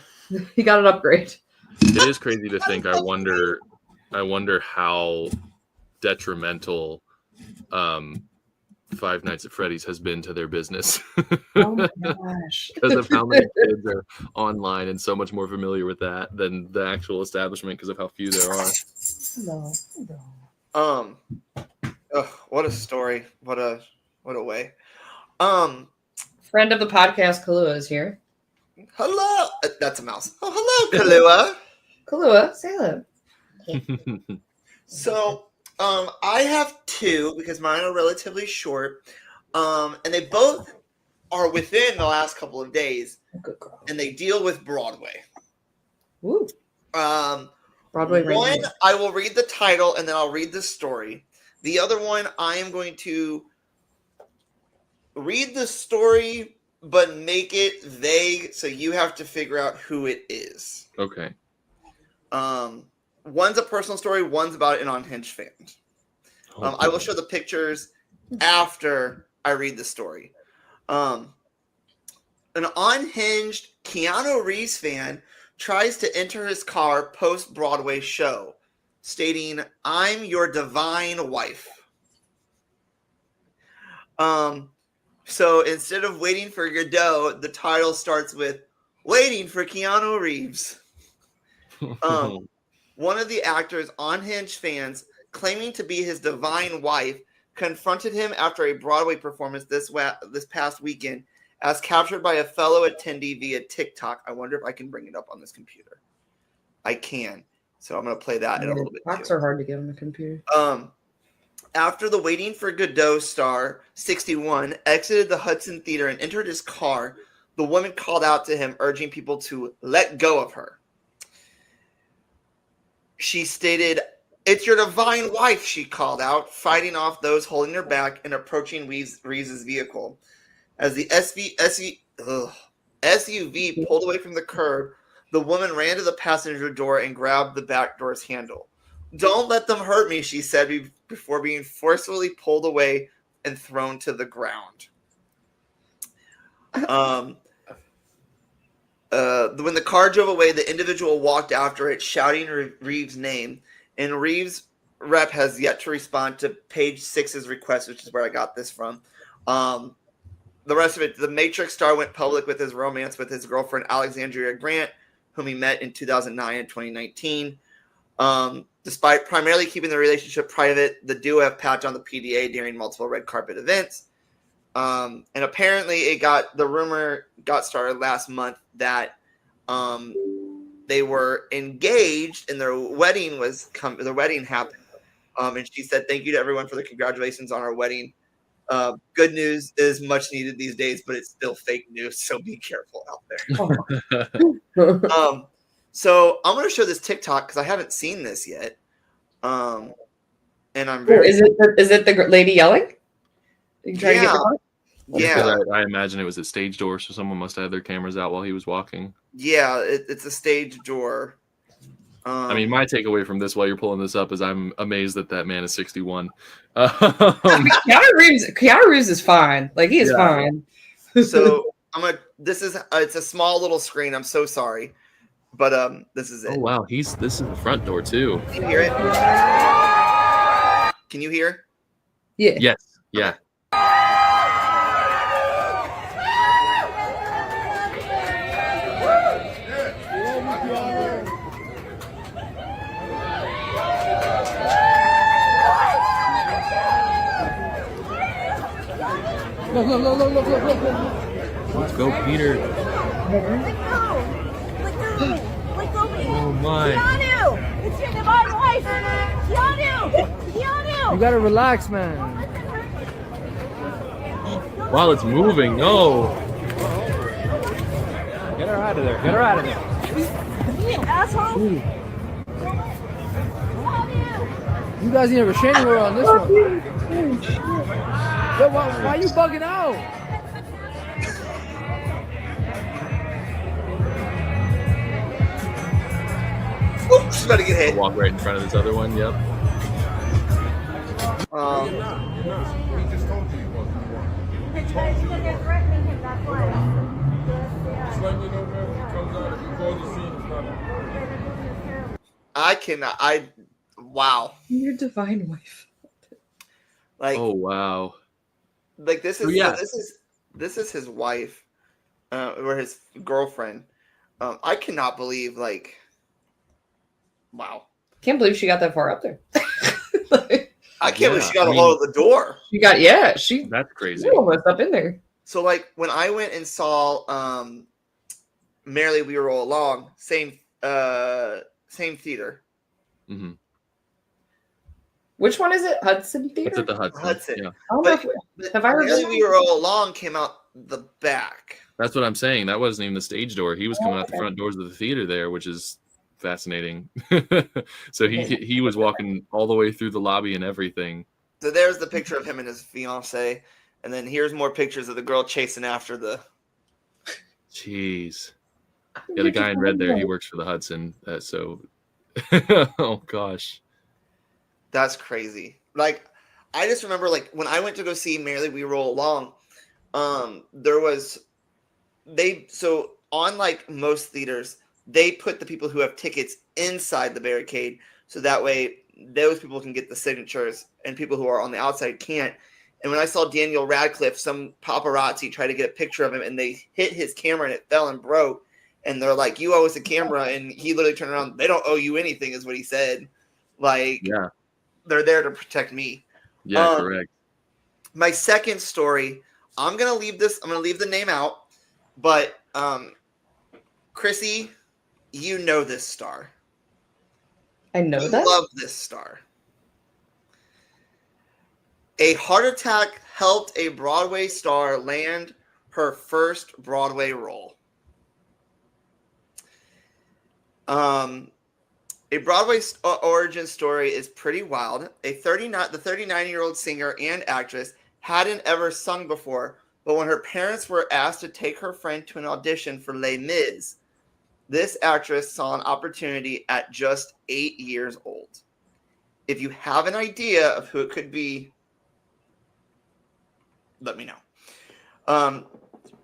Speaker 3: He got an upgrade.
Speaker 4: It is crazy to think. I wonder how detrimental Five Nights at Freddy's has been to their business.
Speaker 3: Oh my gosh.
Speaker 4: Because of how many kids are online and so much more familiar with that than the actual establishment because of how few there are.
Speaker 3: Hello.
Speaker 2: What a story. What a way.
Speaker 3: Friend of the podcast, Kahlua, is here.
Speaker 2: Hello. That's a mouse. Oh, hello, Kahlua.
Speaker 3: Kahlua, say hello.
Speaker 2: So, I have two because mine are relatively short, and they both are within the last couple of days, and they deal with Broadway.
Speaker 3: Woo. Broadway.
Speaker 2: One, I will read the title and then I'll read the story. The other one, I am going to read the story but make it vague, so you have to figure out who it is.
Speaker 4: Okay.
Speaker 2: One's a personal story, one's about an unhinged fan. I will show the pictures after I read the story. An unhinged Keanu Reeves fan tries to enter his car post-Broadway show, stating, "I'm your divine wife." So instead of waiting for Godot, the title starts with "Waiting for Keanu Reeves." One of the actor's unhinged fans, claiming to be his divine wife, confronted him after a Broadway performance this past weekend, as captured by a fellow attendee via TikTok. I wonder if I can bring it up on this computer. I can. So I'm going to play that in a little bit.
Speaker 3: Talks are hard to get on the computer.
Speaker 2: After the Waiting for Godot star, 61, exited the Hudson Theater and entered his car, the woman called out to him, urging people to let go of her. She stated, It's your divine wife, she called out, fighting off those holding her back and approaching Reeves's vehicle. As the SUV pulled away from the curb, the woman ran to the passenger door and grabbed the back door's handle. Don't let them hurt me, she said before being forcefully pulled away and thrown to the ground. When the car drove away, the individual walked after it, shouting Reeves' name. And Reeves' rep has yet to respond to page 6's request, which is where I got this from. The rest of it, the Matrix star went public with his romance with his girlfriend, Alexandria Grant, whom he met in 2009 and 2019. Despite primarily keeping the relationship private, the duo have patched on the PDA during multiple red carpet events. And apparently the rumor got started last month that they were engaged and their wedding happened. And she said, "Thank you to everyone for the congratulations on our wedding. Good news is much needed these days, but it's still fake news, so be careful out there." So I'm going to show this TikTok because I haven't seen this yet. And I'm very.
Speaker 3: Is it the lady yelling? You trying to get the
Speaker 2: Yeah.
Speaker 4: I imagine it was a stage door, so someone must have had their cameras out while he was walking.
Speaker 2: Yeah, it's a stage door.
Speaker 4: I mean, my takeaway from this while you're pulling this up is I'm amazed that man is 61.
Speaker 3: Keanu Reeves is fine. Like, he is fine.
Speaker 2: So it's a small little screen. I'm so sorry. But this is it.
Speaker 4: Oh wow, this is the front door too.
Speaker 2: Can you hear it? Can you hear?
Speaker 3: Yeah.
Speaker 4: Yes. Yeah.
Speaker 10: Look.
Speaker 4: Let's go, Peter.
Speaker 10: Let go.
Speaker 4: Oh my.
Speaker 10: Keanu! It's your divine wife! Keanu!
Speaker 11: You gotta relax, man.
Speaker 4: Wow, it's moving. No.
Speaker 11: Get her out of there.
Speaker 10: You asshole!
Speaker 11: You guys need a restraining order on this one. Yo, why are you bugging out?
Speaker 2: Oops, she's about to get hit.
Speaker 4: Walk right in front of this other one. Yep.
Speaker 2: Wow.
Speaker 3: Your divine wife.
Speaker 2: Like,
Speaker 4: oh wow.
Speaker 2: Like this is this is his wife, or his girlfriend. I cannot believe, like, wow.
Speaker 3: Can't believe she got that far up there.
Speaker 2: I can't believe she got a hold of the door.
Speaker 4: That's crazy.
Speaker 3: She almost up in there.
Speaker 2: So, like, when I went and saw Merrily We Roll Along, same theater.
Speaker 4: Mm-hmm.
Speaker 3: Which one is it? Hudson Theater?
Speaker 4: It's at the Hudson. Yeah.
Speaker 3: Have I heard
Speaker 2: Merrily We Roll Along came out the back.
Speaker 4: That's what I'm saying. That wasn't even the stage door. He was coming out the front doors of the theater there, which is fascinating. So he was walking all the way through the lobby and everything.
Speaker 2: So there's the picture of him and his fiance, and then here's more pictures of the girl chasing after the.
Speaker 4: Jeez. Yeah, the guy in red there, he works for the Hudson. So, oh gosh.
Speaker 2: That's crazy. Like, I just remember, like, when I went to go see Merrily We Roll Along, so on, like, most theaters, they put the people who have tickets inside the barricade, so that way those people can get the signatures and people who are on the outside can't. And when I saw Daniel Radcliffe, some paparazzi tried to get a picture of him, and they hit his camera and it fell and broke. And they're like, "You owe us a camera," and he literally turned around. "They don't owe you anything," is what he said. Like,
Speaker 4: yeah.
Speaker 2: They're there to protect me.
Speaker 4: Yeah, correct.
Speaker 2: My second story, I'm gonna leave the name out, but Chrissy, you know this star.
Speaker 3: I know that.
Speaker 2: Love this star. A heart attack helped a Broadway star land her first Broadway role. A Broadway origin story is pretty wild. The 39-year-old singer and actress hadn't ever sung before, but when her parents were asked to take her friend to an audition for Les Mis, this actress saw an opportunity at just 8 years old. If you have an idea of who it could be, let me know.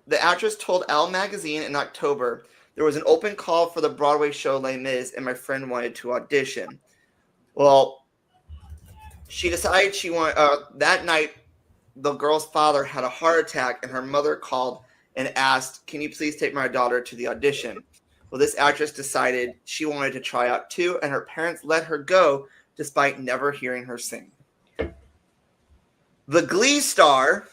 Speaker 2: The actress told Elle magazine in October, there was an open call for the Broadway show Les Mis, and my friend wanted to audition. Well, she decided she wanted, that night, the girl's father had a heart attack, and her mother called and asked, can you please take my daughter to the audition? Well, this actress decided she wanted to try out too, and her parents let her go despite never hearing her sing. The Glee star...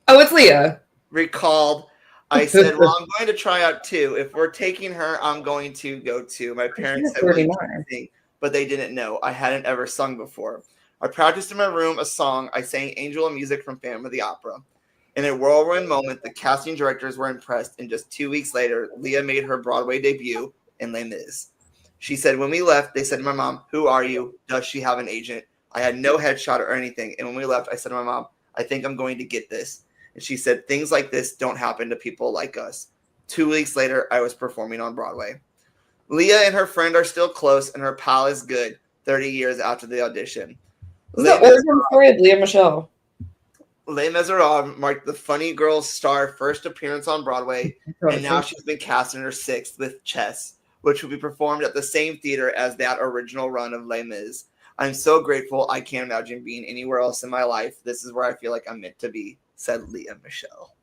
Speaker 3: Oh, it's Leah.
Speaker 2: Recalled, I said, well, I'm going to try out too. If we're taking her, I'm going to go too. My parents said, well, you can sing, but they didn't know. I hadn't ever sung before. I practiced in my room a song. I sang Angel of Music from Phantom of the Opera. In a whirlwind moment, the casting directors were impressed, and just 2 weeks later, Leah made her Broadway debut in Les Mis. She said, when we left, they said to my mom, who are you? Does she have an agent? I had no headshot or anything. And when we left, I said to my mom, I think I'm going to get this. And she said, things like this don't happen to people like us. 2 weeks later, I was performing on Broadway. Leah and her friend are still close, and her pal is good 30 years after the audition.
Speaker 3: This is the origin story of Leah Michelle.
Speaker 2: Les Miserables marked the funny girl's star first appearance on Broadway, and now she's been cast in her 6th with Chess, which will be performed at the same theater as that original run of Les Mis. I'm so grateful. I can't imagine being anywhere else in my life. This is where I feel like I'm meant to be, said Leah Michelle.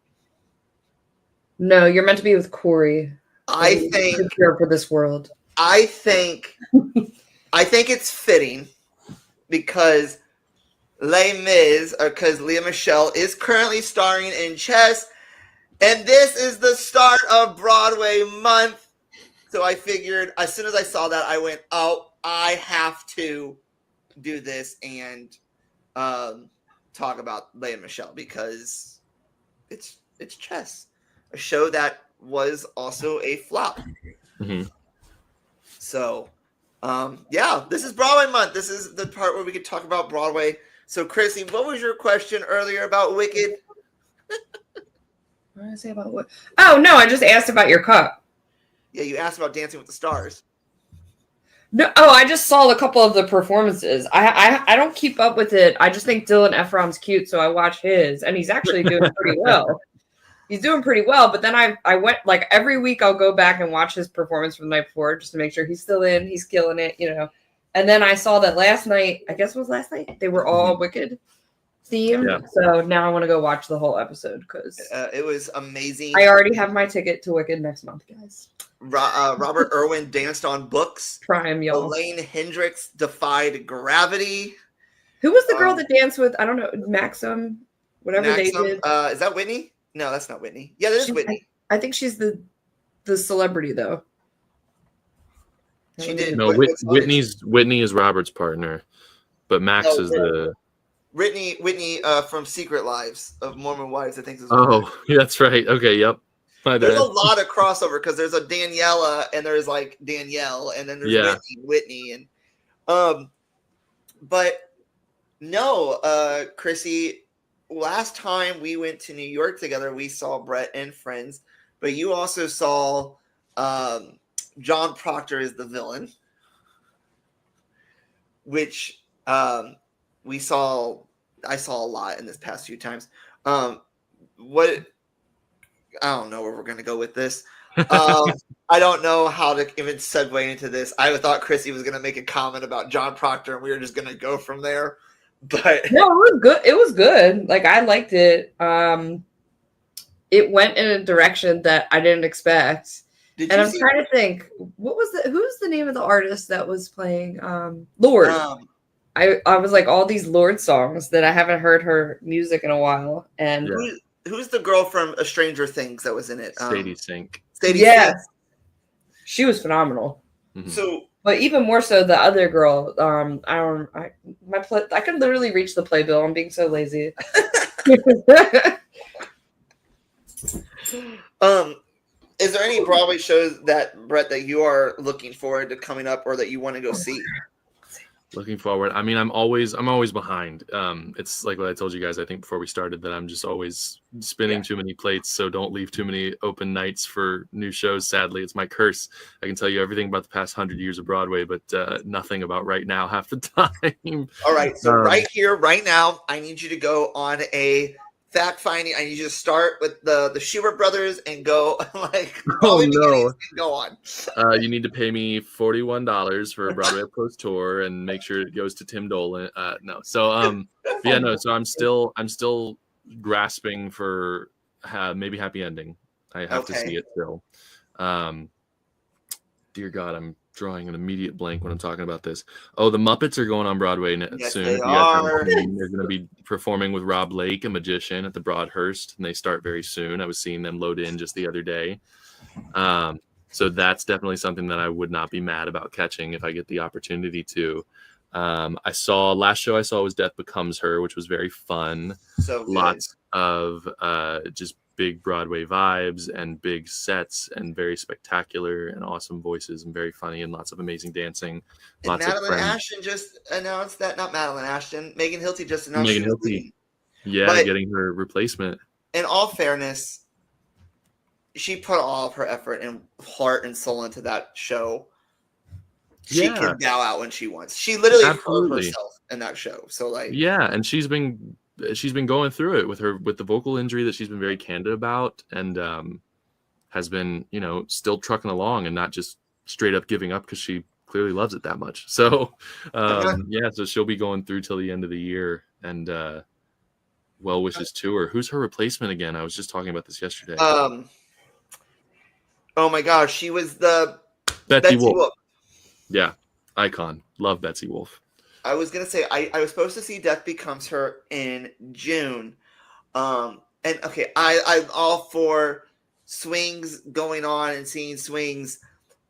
Speaker 3: No, you're meant to be with Corey.
Speaker 2: I think
Speaker 3: care for this world.
Speaker 2: I think it's fitting because Les Mis, because Leah Michelle is currently starring in Chess, and this is the start of Broadway Month. So I figured, as soon as I saw that, I went, oh, I have to do this and talk about Leah Michelle because it's Chess, a show that was also a flop.
Speaker 4: Mm-hmm.
Speaker 2: So, yeah, this is Broadway Month. This is the part where we could talk about Broadway. So, Chrissy, what was your question earlier about Wicked?
Speaker 3: What did I say about what? Oh, no, I just asked about your cup.
Speaker 2: Yeah, you asked about Dancing with the Stars.
Speaker 3: No, oh, I just saw a couple of the performances. I don't keep up with it. I just think Dylan Efron's cute, so I watch his, and he's actually doing pretty well. He's doing pretty well, but then I went, like, every week I'll go back and watch his performance from the night before just to make sure he's still in, he's killing it, you know. And then I saw that last night, I guess it was last night, they were all Wicked themed. Yeah. So now I want to go watch the whole episode because
Speaker 2: it was amazing.
Speaker 3: I already have my ticket to Wicked next month, guys.
Speaker 2: Robert Irwin danced on books.
Speaker 3: Try him, y'all.
Speaker 2: Elaine Hendricks defied gravity.
Speaker 3: Who was the girl that danced with, I don't know, Maxim, whatever they did?
Speaker 2: Is that Whitney? No, that's not Whitney. Yeah, that is Whitney.
Speaker 3: I think she's the celebrity, though.
Speaker 2: She did.
Speaker 4: No, Whitney is Robert's partner, but Max is the...
Speaker 2: Whitney from Secret Lives of Mormon Wives, I think.
Speaker 4: Yeah, that's right. Okay, yep.
Speaker 2: There's a lot of crossover because there's a Daniela and there's like Danielle and then there's Whitney and but no, Chrissy, last time we went to New York together, we saw Brett and Friends, but you also saw John Proctor is the villain, which I saw a lot in this past few times. I don't know where we're going to go with this. I don't know how to even segue into this. I thought Chrissy was going to make a comment about John Proctor, and we were just going to go from there. But
Speaker 3: no, it was good. It was good. Like, I liked it. It went in a direction that I didn't expect. And I'm trying to think, who's the name of the artist that was playing Lorde? I was like, all these Lorde songs that I haven't heard her music in a while, and.
Speaker 2: Yeah. Who's the girl from A Stranger Things that was in it?
Speaker 4: Sadie Sink.
Speaker 3: Sink. She was phenomenal.
Speaker 4: Mm-hmm.
Speaker 2: So,
Speaker 3: but even more so, the other girl. I could literally reach the playbill. I'm being so lazy.
Speaker 2: It Is there any Broadway shows that, Brett, that you are looking forward to coming up or that you want to go see?
Speaker 4: Looking forward. I mean, I'm always behind. It's like what I told you guys, I think before we started, that I'm just always spinning too many plates. So don't leave too many open nights for new shows. Sadly, it's my curse. I can tell you everything about the past 100 years of Broadway, but nothing about right now half the time.
Speaker 2: All right. So right here, right now, I need you to go on a fact finding. I need you to start with the Schubert brothers and go like
Speaker 4: Oh no.
Speaker 2: Go on.
Speaker 4: You need to pay me $41 for a Broadway Up Close tour and make sure it goes to Tim Dolan. No. So yeah, no, so I'm still grasping for maybe Happy Ending. I have to see it still. Dear God, I'm drawing an immediate blank when I'm talking about this. Oh, the Muppets are going on Broadway soon.
Speaker 2: They are.
Speaker 4: They're going to be performing with Rob Lake, a magician, at the Broadhurst, and they start very soon. I was seeing them load in just the other day. So that's definitely something that I would not be mad about catching if I get the opportunity to. Last show I saw was Death Becomes Her, which was very fun.
Speaker 2: So good.
Speaker 4: Lots of just big Broadway vibes and big sets and very spectacular and awesome voices and very funny and lots of amazing dancing.
Speaker 2: And
Speaker 4: Lots
Speaker 2: Madeline
Speaker 4: of
Speaker 2: Ashton just announced that, not Madeline Ashton, Megan Hilty just announced
Speaker 4: Megan
Speaker 2: she was
Speaker 4: Hilty.
Speaker 2: leaving.
Speaker 4: Yeah,
Speaker 2: But
Speaker 4: getting her replacement.
Speaker 2: in all fairness, she put all of her effort and heart and soul into that show. She
Speaker 4: Yeah.
Speaker 2: can bow out when she wants. She literally hurt
Speaker 4: Absolutely.
Speaker 2: herself in that show. So like,
Speaker 4: Yeah, and she's been going through it with the vocal injury that she's been very candid about, and has been, still trucking along and not just straight up giving up because she clearly loves it that much. So yeah, so she'll be going through till the end of the year, and well wishes to her. Who's her replacement again? I was just talking about this yesterday.
Speaker 2: oh my gosh, she was the
Speaker 4: Betsy Wolf. Yeah, icon. Love Betsy Wolf.
Speaker 2: I was gonna say I was supposed to see Death Becomes Her in June, and okay, I'm all for swings going on and seeing swings,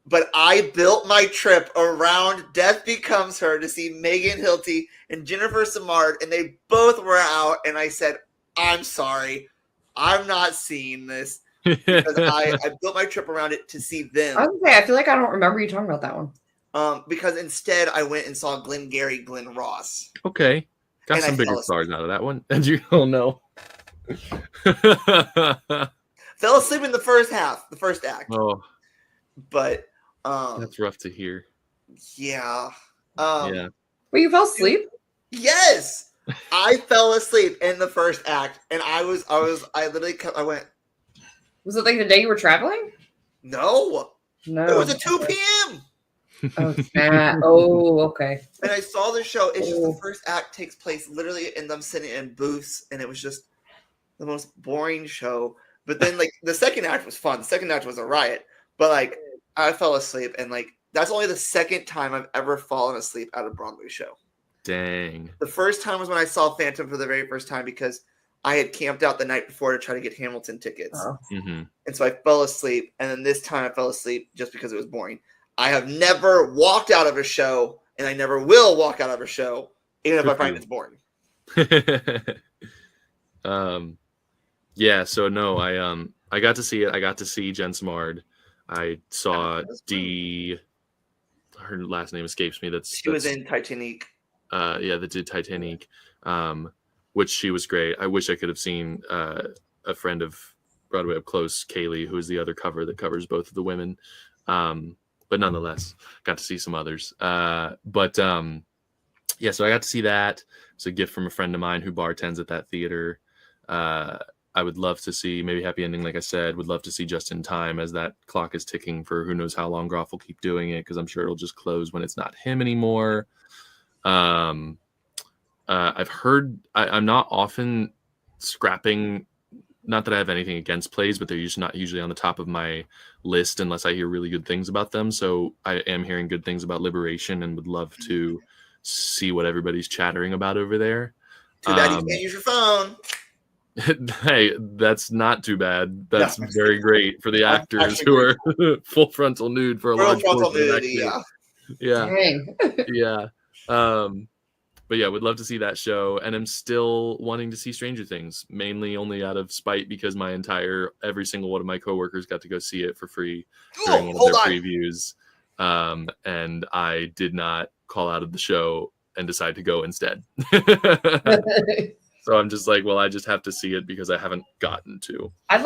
Speaker 2: but I built my trip around Death Becomes Her to see Megan Hilty and Jennifer Samard, and they both were out, and I said, I'm sorry, I'm not seeing this because I built my trip around it to see them.
Speaker 3: I was gonna say, I feel like I don't remember you talking about that one.
Speaker 2: Because instead I went and saw Glengarry Glen Ross.
Speaker 4: Okay. Got
Speaker 2: And I
Speaker 4: some bigger
Speaker 2: fell
Speaker 4: stars out of that one. And you don't know.
Speaker 2: Fell asleep in the first act.
Speaker 4: Oh,
Speaker 2: But
Speaker 4: that's rough to hear.
Speaker 2: yeah.
Speaker 4: Yeah.
Speaker 3: Wait, you fell asleep?
Speaker 2: Yes. I fell asleep in the first act, and I went,
Speaker 3: Was it like the day you were traveling?
Speaker 2: no.
Speaker 3: No.
Speaker 2: It was at 2 p.m.
Speaker 3: Oh, snap. Oh, okay.
Speaker 2: And I saw the show. It's just the first act takes place literally in them sitting in booths, and it was just the most boring show. But then, like, the second act was fun. The second act was a riot. But, like, I fell asleep, and, like, that's only the second time I've ever fallen asleep at a Broadway show.
Speaker 4: Dang.
Speaker 2: The first time was when I saw Phantom for the very first time because I had camped out the night before to try to get Hamilton tickets.
Speaker 3: Oh.
Speaker 4: Mm-hmm.
Speaker 2: And so I fell asleep. And then this time I fell asleep just because it was boring. I have never walked out of a show, and I never will walk out of a show, even if I find it's boring.
Speaker 4: Yeah, so no, I got to see it. I got to see Jen Smard. I saw her last name escapes me.
Speaker 2: She was in Titanic.
Speaker 4: Yeah, that did Titanic, which she was great. I wish I could have seen a friend of Broadway Up Close, Kaylee, who is the other cover that covers both of the women. But nonetheless, got to see some others. Yeah, so I got to see that. It's a gift from a friend of mine who bartends at that theater. I would love to see maybe Happy Ending, like I said. Would love to see Just in Time as that clock is ticking for who knows how long Groff will keep doing it, because I'm sure it'll just close when it's not him anymore. I've heard I'm not often scrapping. Not that I have anything against plays, but they're not usually on the top of my list unless I hear really good things about them. So I am hearing good things about Liberation and would love to see what everybody's chattering about over there.
Speaker 2: Too bad you can't use your phone.
Speaker 4: Hey, that's not too bad. That's very great for the actors who are full frontal nude for a large portion of that.
Speaker 2: Yeah.
Speaker 4: Yeah.
Speaker 3: Dang.
Speaker 4: Yeah. But yeah, would love to see that show, and I'm still wanting to see Stranger Things, mainly only out of spite because every single one of my coworkers got to go see it for free during one of their previews, and I did not call out of the show and decide to go instead. So I'm just like, well, I just have to see it because I haven't gotten to.
Speaker 3: I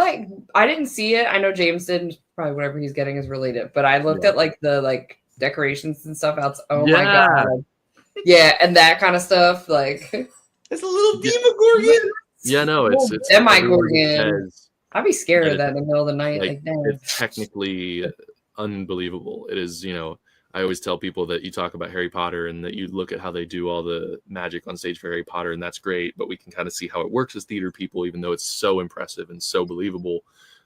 Speaker 3: didn't see it. I know James did. Probably whatever he's getting is related. But I looked at like the decorations and stuff out. Oh my god. Yeah, and that kind of stuff. Like
Speaker 2: it's a little Demogorgon.
Speaker 4: Yeah, no, it's
Speaker 3: Demogorgon. I'd be scared of that in the middle of the night.
Speaker 4: Like it's technically unbelievable. It is, I always tell people that you talk about Harry Potter and that you look at how they do all the magic on stage for Harry Potter, and that's great, but we can kind of see how it works as theater people, even though it's so impressive and so believable.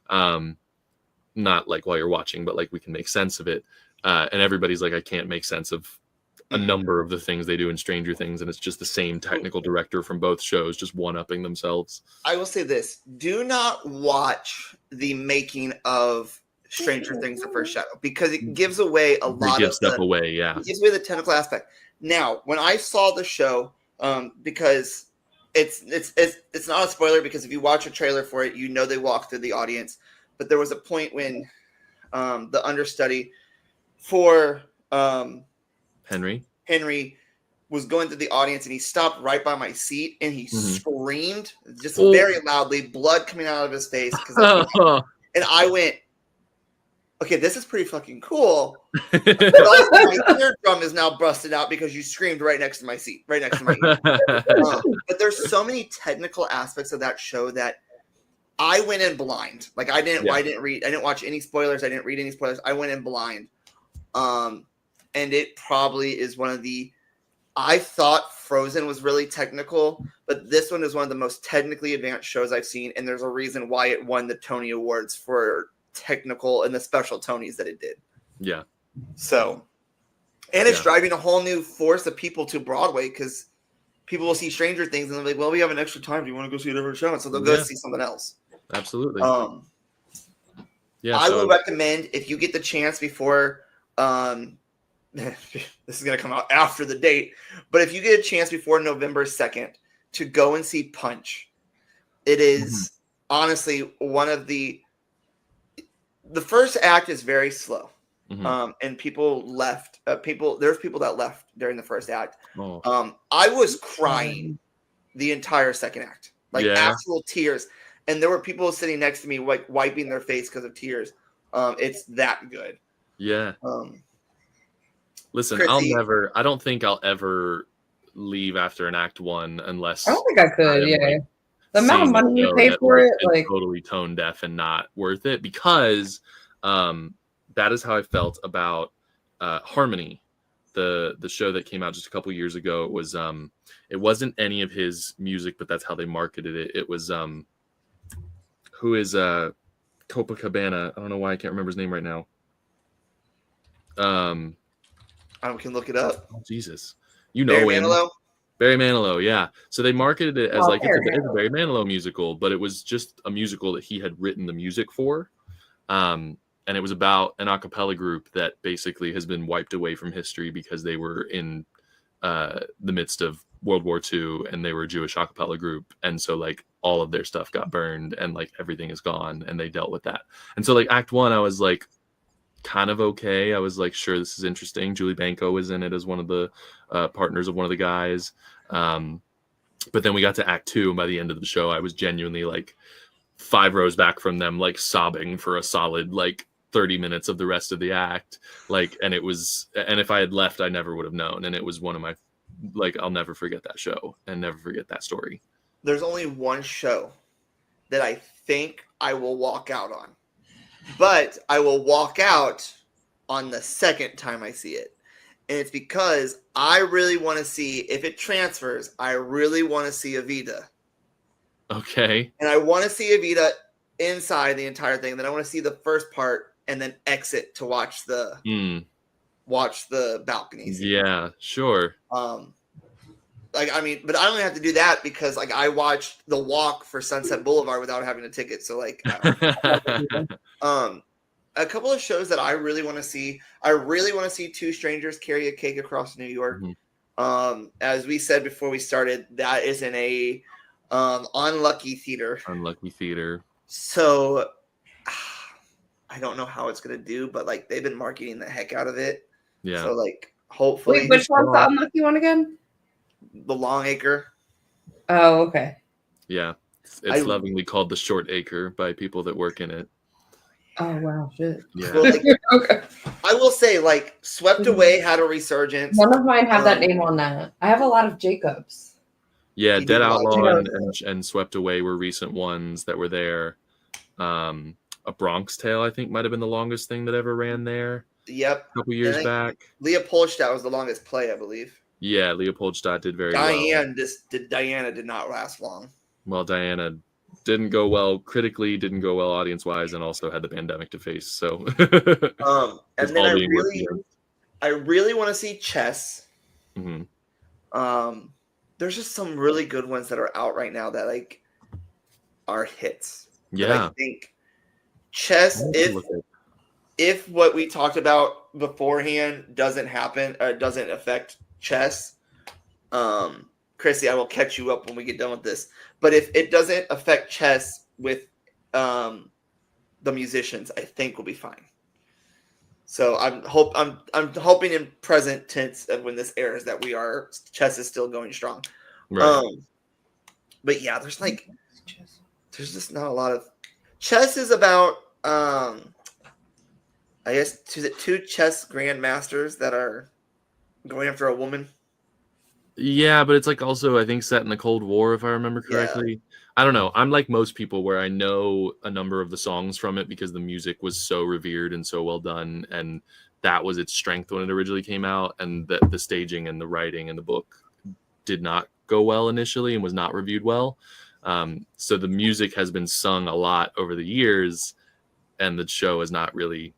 Speaker 4: Not like while you're watching, but like we can make sense of it. And everybody's like, I can't make sense of a number of the things they do in Stranger Things, and it's just the same technical director from both shows, just one-upping themselves.
Speaker 2: I will say this. Do not watch the making of Stranger Things the first shadow because it gives away a lot of
Speaker 4: stuff away. Yeah,
Speaker 2: it gives away the technical aspect. Now, when I saw the show, because it's not a spoiler because if you watch a trailer for it, they walk through the audience. But there was a point when the understudy for
Speaker 4: Henry
Speaker 2: was going through the audience and he stopped right by my seat and he screamed just very loudly, blood coming out of his face. And I went, okay, this is pretty fucking cool. But also my eardrum is now busted out because you screamed right next to my seat, right next to my ear. But there's so many technical aspects of that show that I went in blind. Like I didn't watch any spoilers. I didn't read any spoilers. I went in blind. And it probably is I thought Frozen was really technical, but this one is one of the most technically advanced shows I've seen. And there's a reason why it won the Tony Awards for technical and the special Tonys that it did.
Speaker 4: Yeah.
Speaker 2: So, and it's driving a whole new force of people to Broadway because people will see Stranger Things and they're like, well, we have an extra time. Do you want to go see a different show? And so they'll go see something else.
Speaker 4: Absolutely.
Speaker 2: I will recommend if you get the chance before, this is going to come out after the date, but if you get a chance before November 2nd to go and see Punch, it is honestly one of the first act is very slow. And people left, there's people that left during the first act. I was crying the entire second act, like actual tears. And there were people sitting next to me, like wiping their face because of tears. It's that good.
Speaker 4: Yeah. Listen,
Speaker 2: Chrissy,
Speaker 4: I don't think I'll ever leave after an act one unless
Speaker 3: I don't think I could. The amount of money you pay for it, like
Speaker 4: totally tone deaf and not worth it, because that is how I felt about Harmony, the show that came out just a couple years ago. It wasn't any of his music, but that's how they marketed it. It was who is Copacabana? I don't know why I can't remember his name right now.
Speaker 2: I can look it up.
Speaker 4: Oh, Jesus, Barry
Speaker 2: Manilow?
Speaker 4: Barry Manilow, yeah. So they marketed it as it's a Barry Manilow musical, but it was just a musical that he had written the music for. And it was about an a cappella group that basically has been wiped away from history because they were in the midst of World War II and they were a Jewish a cappella group. And so like all of their stuff got burned and like everything is gone and they dealt with that. And so like act one, I was like kind of okay. I was like, sure, this is interesting. Julie Banco was in it as one of the partners of one of the guys. But then we got to act two, and by the end of the show, I was genuinely like 5 rows back from them, like sobbing for a solid like 30 minutes of the rest of the act. And if I had left, I never would have known. And it was one of my, I'll never forget that show and never forget that story.
Speaker 2: There's only one show that I think I will walk out on, but I will walk out on the second time I see it. And it's because I really want to see, if it transfers, I really want to see Evita.
Speaker 4: Okay.
Speaker 2: And I want to see Evita inside the entire thing. Then I want to see the first part and then exit to watch the balconies.
Speaker 4: Yeah, sure.
Speaker 2: But I only have to do that because I watched The Walk for Sunset Boulevard without having a ticket. So a couple of shows that I really want to see. I really want to see Two Strangers Carry a Cake Across New York. As we said before we started, that is in a unlucky theater.
Speaker 4: Unlucky theater.
Speaker 2: So I don't know how it's gonna do, but like they've been marketing the heck out of it.
Speaker 4: Yeah.
Speaker 2: So like hopefully
Speaker 3: Wait, which one's the unlucky one again?
Speaker 2: the Longacre.
Speaker 3: Oh, okay.
Speaker 4: Yeah. It's lovingly called the Short Acre by people that work in it.
Speaker 3: Oh wow, shit.
Speaker 4: Yeah.
Speaker 2: Well, like,
Speaker 3: Okay.
Speaker 2: I will say, like, Swept Away had a resurgence.
Speaker 3: None of mine have that name on that. I have a lot of Jacobs.
Speaker 4: Yeah,
Speaker 2: You
Speaker 4: Dead
Speaker 2: do like
Speaker 4: Outlaw
Speaker 3: Jacobs.
Speaker 4: and Swept Away were recent ones that were there. A Bronx Tale, I think, might have been the longest thing that ever ran there.
Speaker 2: Yep.
Speaker 4: A couple years back.
Speaker 2: Leopoldstadt was the longest play, I believe.
Speaker 4: Yeah, Leopoldstadt did very well.
Speaker 2: Diana did not last long.
Speaker 4: Well, Diana didn't go well critically, didn't go well audience-wise, and also had the pandemic to face. So,
Speaker 2: and then I really want to see Chess.
Speaker 4: Mm-hmm.
Speaker 2: There's just some really good ones that are out right now that like are hits.
Speaker 4: Yeah,
Speaker 2: I think Chess, if what we talked about beforehand doesn't happen, doesn't affect Chess, Chrissy, I will catch you up when we get done with this. But if it doesn't affect Chess with the musicians, I think we'll be fine. So I'm hoping in present tense of when this airs that Chess is still going strong.
Speaker 4: Right.
Speaker 2: But yeah, there's just not a lot of Chess is about I guess two chess grandmasters that are going after a woman.
Speaker 4: Yeah, but it's like also I think set in the Cold War, if I remember correctly. Yeah. I don't know. I'm like most people where I know a number of the songs from it because the music was so revered and so well done, and that was its strength when it originally came out, and the staging and the writing and the book did not go well initially and was not reviewed well. So the music has been sung a lot over the years, and the show has not really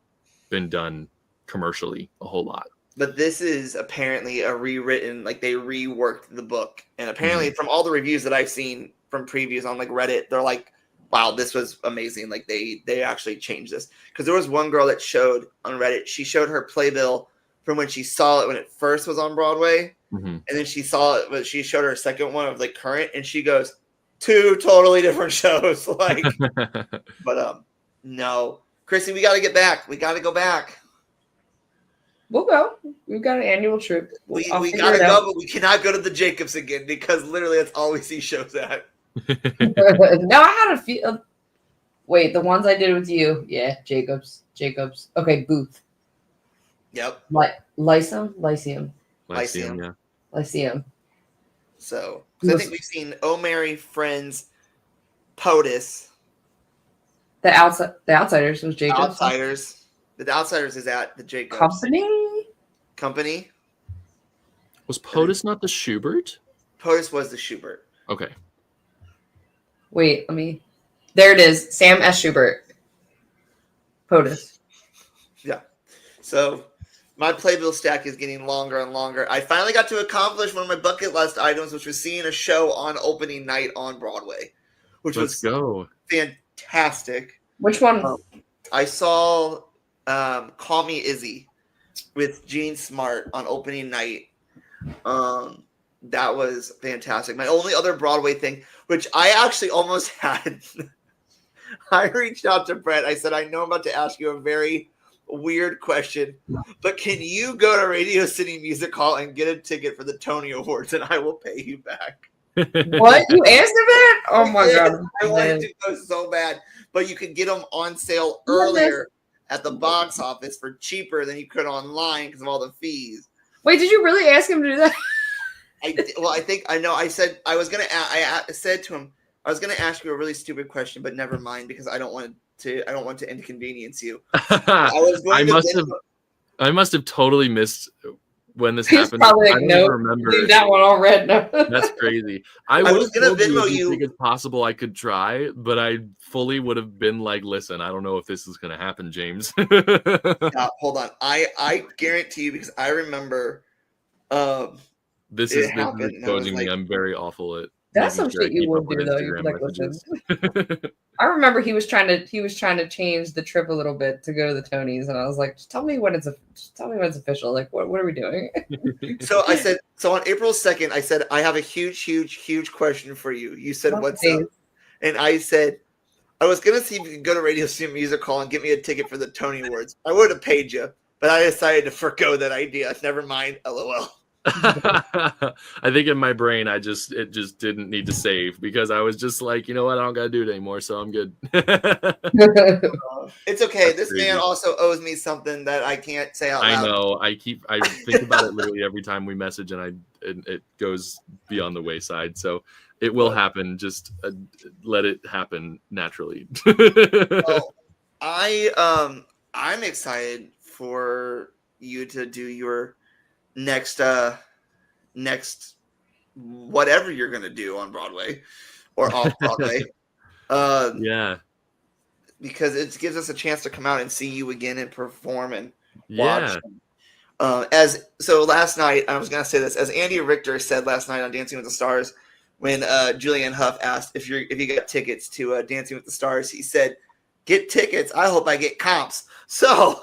Speaker 4: been done commercially a whole lot.
Speaker 2: But this is apparently a rewritten, like they reworked the book. And apparently from all the reviews that I've seen from previews on like Reddit, they're like, wow, this was amazing. Like they actually changed this. Because there was one girl that showed on Reddit, she showed her playbill from when she saw it when it first was on Broadway. Mm-hmm. And then she saw it, but she showed her second one of like current, and she goes, 2 totally different shows. Like, but no. Chrissy, we got to get back. We got to go back.
Speaker 3: We'll go. We've got an annual trip.
Speaker 2: We gotta go, but we cannot go to the Jacobs again because literally that's all we see shows at.
Speaker 3: No, I had a few. Wait, the ones I did with you. Yeah, Jacobs. Okay, Booth.
Speaker 2: Yep.
Speaker 3: Lyceum.
Speaker 4: Yeah.
Speaker 3: Lyceum.
Speaker 2: So, I think we've seen Oh Mary, Friends, POTUS.
Speaker 3: The Outsiders was Jacobs.
Speaker 2: The Outsiders is at the Jacobs.
Speaker 3: Company?
Speaker 4: Was POTUS not the Schubert?
Speaker 2: POTUS was the Schubert.
Speaker 4: Okay.
Speaker 3: Wait, there it is. Sam S. Schubert. POTUS.
Speaker 2: Yeah. So my playbill stack is getting longer and longer. I finally got to accomplish one of my bucket list items, which was seeing a show on opening night on Broadway, which was fantastic.
Speaker 3: Which one?
Speaker 2: I saw Call Me Izzy with Gene Smart on opening night. That was fantastic. My only other Broadway thing, which I actually almost had, I reached out to Brett. I said, I know I'm about to ask you a very weird question, but can you go to Radio City Music Hall and get a ticket for the Tony Awards and I will pay you back?
Speaker 3: What? You asked him it? Oh my God.
Speaker 2: I wanted to go so bad, but you could get them on sale earlier at the box office for cheaper than you could online because of all the fees.
Speaker 3: Wait, did you really ask him to do that?
Speaker 2: I think I know. I said I was gonna. I said to him, I was gonna ask you a really stupid question, but never mind because I don't want to inconvenience you.
Speaker 4: I must have totally missed when this happened.
Speaker 3: Probably like,
Speaker 4: I don't
Speaker 3: nope,
Speaker 4: remember.
Speaker 3: Leave that one all red. No.
Speaker 4: That's crazy. I was gonna Venmo you. As possible, I could try, but I fully would have been like, "Listen, I don't know if this is gonna happen, James."
Speaker 2: Hold on. I guarantee you because I remember.
Speaker 4: This is exposing me. I'm very awful at.
Speaker 3: That's some shit you would do though. You'd be like, listen. I remember he was trying to change the trip a little bit to go to the Tonys, and I was like, just tell me when it's official. Like, what are we doing?
Speaker 2: So on April 2nd, I said, I have a huge question for you. You said, what's up? And I said, I was going to see if you could go to Radio City Music Hall and get me a ticket for the Tony Awards. I would have paid you, but I decided to forgo that idea. Never mind. LOL.
Speaker 4: I think in my brain, it just didn't need to save because I was just like, you know what? I don't got to do it anymore. So I'm good.
Speaker 2: It's okay. This man also owes me something that I can't say out loud.
Speaker 4: I know. I think about it literally every time we message, and it goes beyond the wayside. So it will happen. Just let it happen naturally.
Speaker 2: Well, I'm excited for you to do your next whatever you're gonna do on Broadway or off Broadway.
Speaker 4: Yeah.
Speaker 2: Because it gives us a chance to come out and see you again and perform and
Speaker 4: Yeah.
Speaker 2: watch. So last night, I was gonna say this, as Andy Richter said last night on Dancing with the Stars, when Julianne Hough asked if you got tickets to Dancing with the Stars, he said, "Get tickets. I hope I get comps." So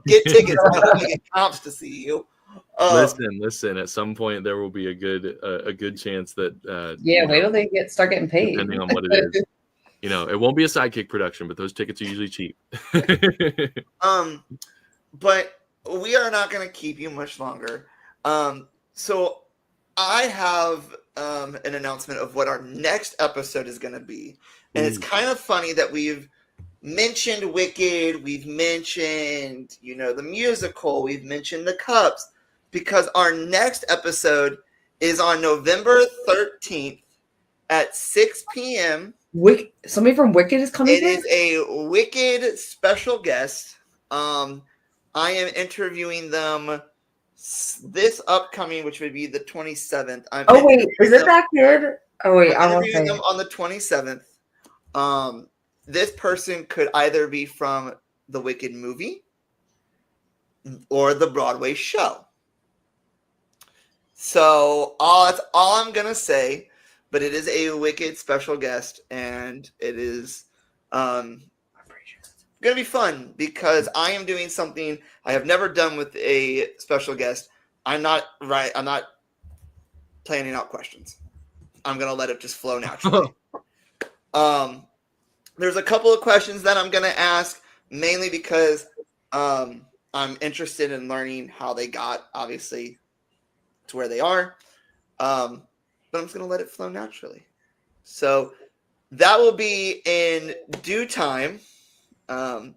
Speaker 2: get tickets. I hope I get comps to see you.
Speaker 4: Listen. At some point, there will be a good chance that.
Speaker 3: Wait till they start getting paid.
Speaker 4: Depending on what it is, it won't be a Sidekick production, but those tickets are usually cheap.
Speaker 2: But we are not going to keep you much longer. So I have an announcement of what our next episode is going to be, and it's kind of funny that we've mentioned Wicked, we've mentioned the musical, we've mentioned the Cups. Because our next episode is on November 13th at 6 p.m.
Speaker 3: Somebody from Wicked is coming.
Speaker 2: It is a Wicked special guest. I am interviewing them this upcoming, which would be the 27th.
Speaker 3: Is it that good? Oh wait,
Speaker 2: I'm interviewing them on the 27th. This person could either be from the Wicked movie or the Broadway show. So that's all I'm going to say, but it is a Wicked special guest, and it is going to be fun because I am doing something I have never done with a special guest. I'm not planning out questions. I'm going to let it just flow naturally. There's a couple of questions that I'm going to ask, mainly because I'm interested in learning how they got, obviously, to where they are, but I'm just going to let it flow naturally. So that will be in due time. I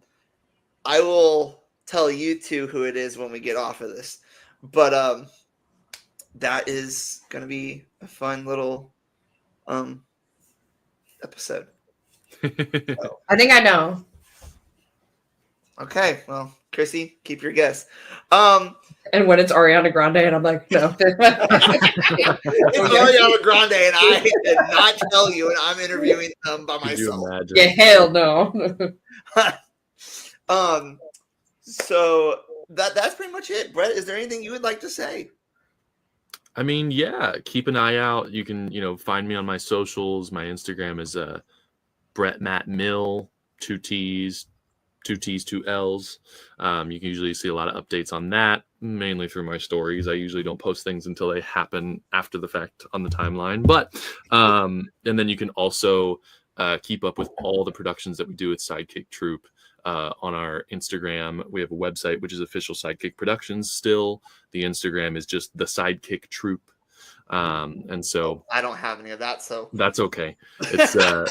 Speaker 2: will tell you two who it is when we get off of this, but that is going to be a fun little episode. So.
Speaker 3: I think I know.
Speaker 2: Okay, well, Chrissy, keep your guess.
Speaker 3: And when it's Ariana Grande, and I'm like, no.
Speaker 2: It's Ariana Grande, and I did not tell you, and I'm interviewing them by myself.
Speaker 3: Yeah, hell no.
Speaker 2: So that's pretty much it. Brett, is there anything you would like to say?
Speaker 4: I mean, yeah, keep an eye out. You can, find me on my socials. My Instagram is Brett Matt Mill, 2 T's, 2 L's. You can usually see a lot of updates on that, mainly through my stories. I usually don't post things until they happen after the fact on the timeline. But and then you can also keep up with all the productions that we do with Sidekick Troupe on our Instagram. We have a website, which is Official Sidekick Productions still. The Instagram is just the Sidekick Troupe. And so
Speaker 2: I don't have any of that, so
Speaker 4: that's okay. It's I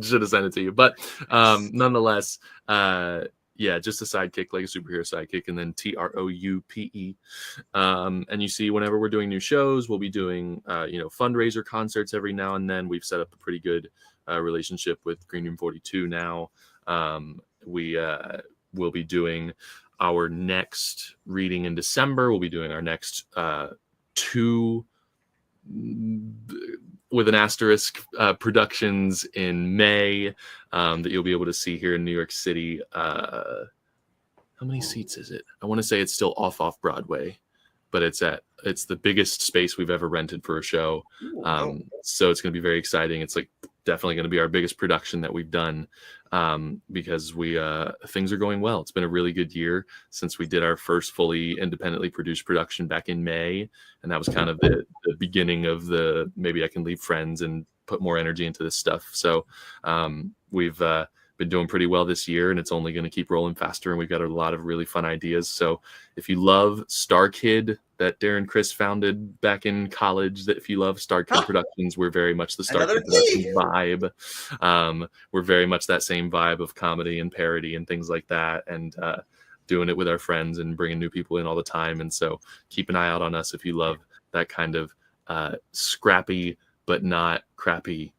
Speaker 4: should have sent it to you, but nonetheless, just a sidekick, like a superhero sidekick, and then TROUPE. And you see, whenever we're doing new shows, we'll be doing fundraiser concerts every now and then. We've set up a pretty good relationship with Green Room 42 now. We will be doing our next reading in December. We'll be doing our next 2 with an asterisk productions in May that you'll be able to see here in New York City. How many seats is it? I want to say it's still off Broadway, but it's the biggest space we've ever rented for a show. So it's going to be very exciting. It's like definitely going to be our biggest production that we've done, because things are going well. It's been a really good year since we did our first fully independently produced production back in May, and that was kind of the beginning of the maybe I can leave friends and put more energy into this stuff. So we've been doing pretty well this year, and it's only going to keep rolling faster, and we've got a lot of really fun ideas. So if you love Star Kid that Darren Chris founded back in college, that if you love Star Kid Productions, we're very much the Star Kid Productions vibe. We're very much that same vibe of comedy and parody and things like that, and doing it with our friends and bringing new people in all the time. And so keep an eye out on us if you love that kind of scrappy but not crappy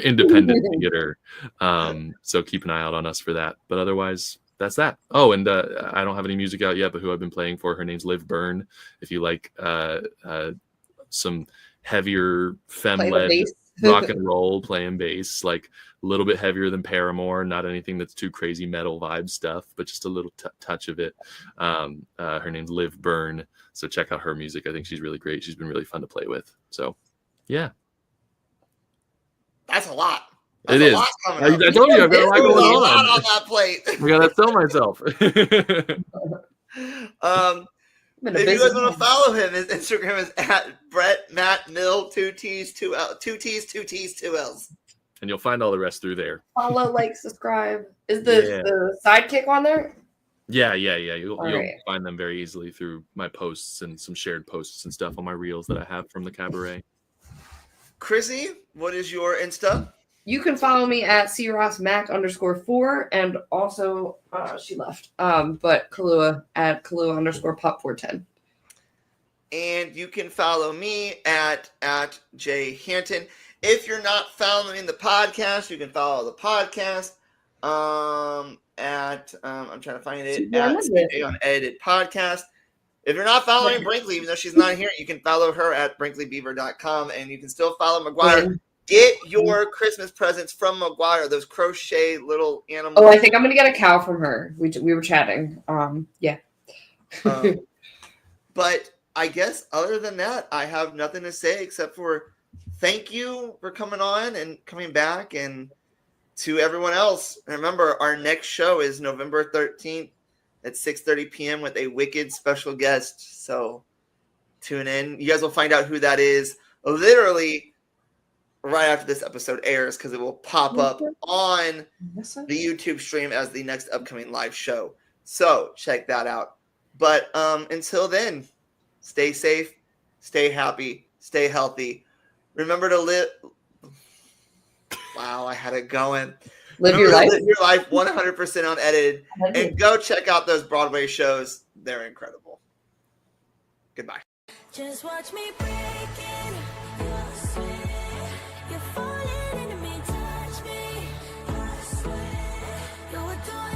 Speaker 4: independent theater. So keep an eye out on us for that. But otherwise, that's that. Oh, and I don't have any music out yet, but who I've been playing for, her name's Liv Byrne. If you like some heavier femme-led rock and roll, playing bass, like a little bit heavier than Paramore, not anything that's too crazy metal vibe stuff, but just a little touch of it. Her name's Liv Byrne, so check out her music. I think she's really great. She's been really fun to play with. So, yeah.
Speaker 2: That's a lot.
Speaker 4: It is. I told you I've got a lot going on.
Speaker 2: On that plate.
Speaker 4: I gotta tell myself.
Speaker 2: If you guys want to follow him, his Instagram is at Brett Matt Mill 2 T's 2 L's.
Speaker 4: And you'll find all the rest through there.
Speaker 3: Follow, like, subscribe. Is the sidekick on there?
Speaker 4: Yeah. You'll find them very easily through my posts and some shared posts and stuff on my reels that I have from the cabaret.
Speaker 2: Chrissy, what is your Insta?
Speaker 3: You can follow me at CRossMac_4, and also she left. But Kahlua at Kahlua_Pop410.
Speaker 2: And you can follow me at Jay Hanton. If you're not following the podcast, you can follow the podcast I'm trying to find it at Unedited Podcast. If you're not following Brinkley, even though she's not here, you can follow her at BrinkleyBeaver.com, and you can still follow McGuire. Get your Christmas presents from McGuire, those crochet little animals.
Speaker 3: Oh, I think I'm going to get a cow from her. We were chatting. Yeah.
Speaker 2: But I guess other than that, I have nothing to say except for thank you for coming on and coming back. And to everyone else, remember, our next show is November 13th at 6:30 p.m. with a wicked special guest. So tune in. You guys will find out who that is literally right after this episode airs, because it will pop up on the YouTube stream as the next upcoming live show. So check that out. But until then, stay safe, stay happy, stay healthy. Remember to live. Wow, I had it going.
Speaker 3: Live your life
Speaker 2: 100% unedited. And go check out those Broadway shows. They're incredible. Goodbye.
Speaker 1: Just watch me break it. You're sweet. You're falling into me, touch me. I swear you're doing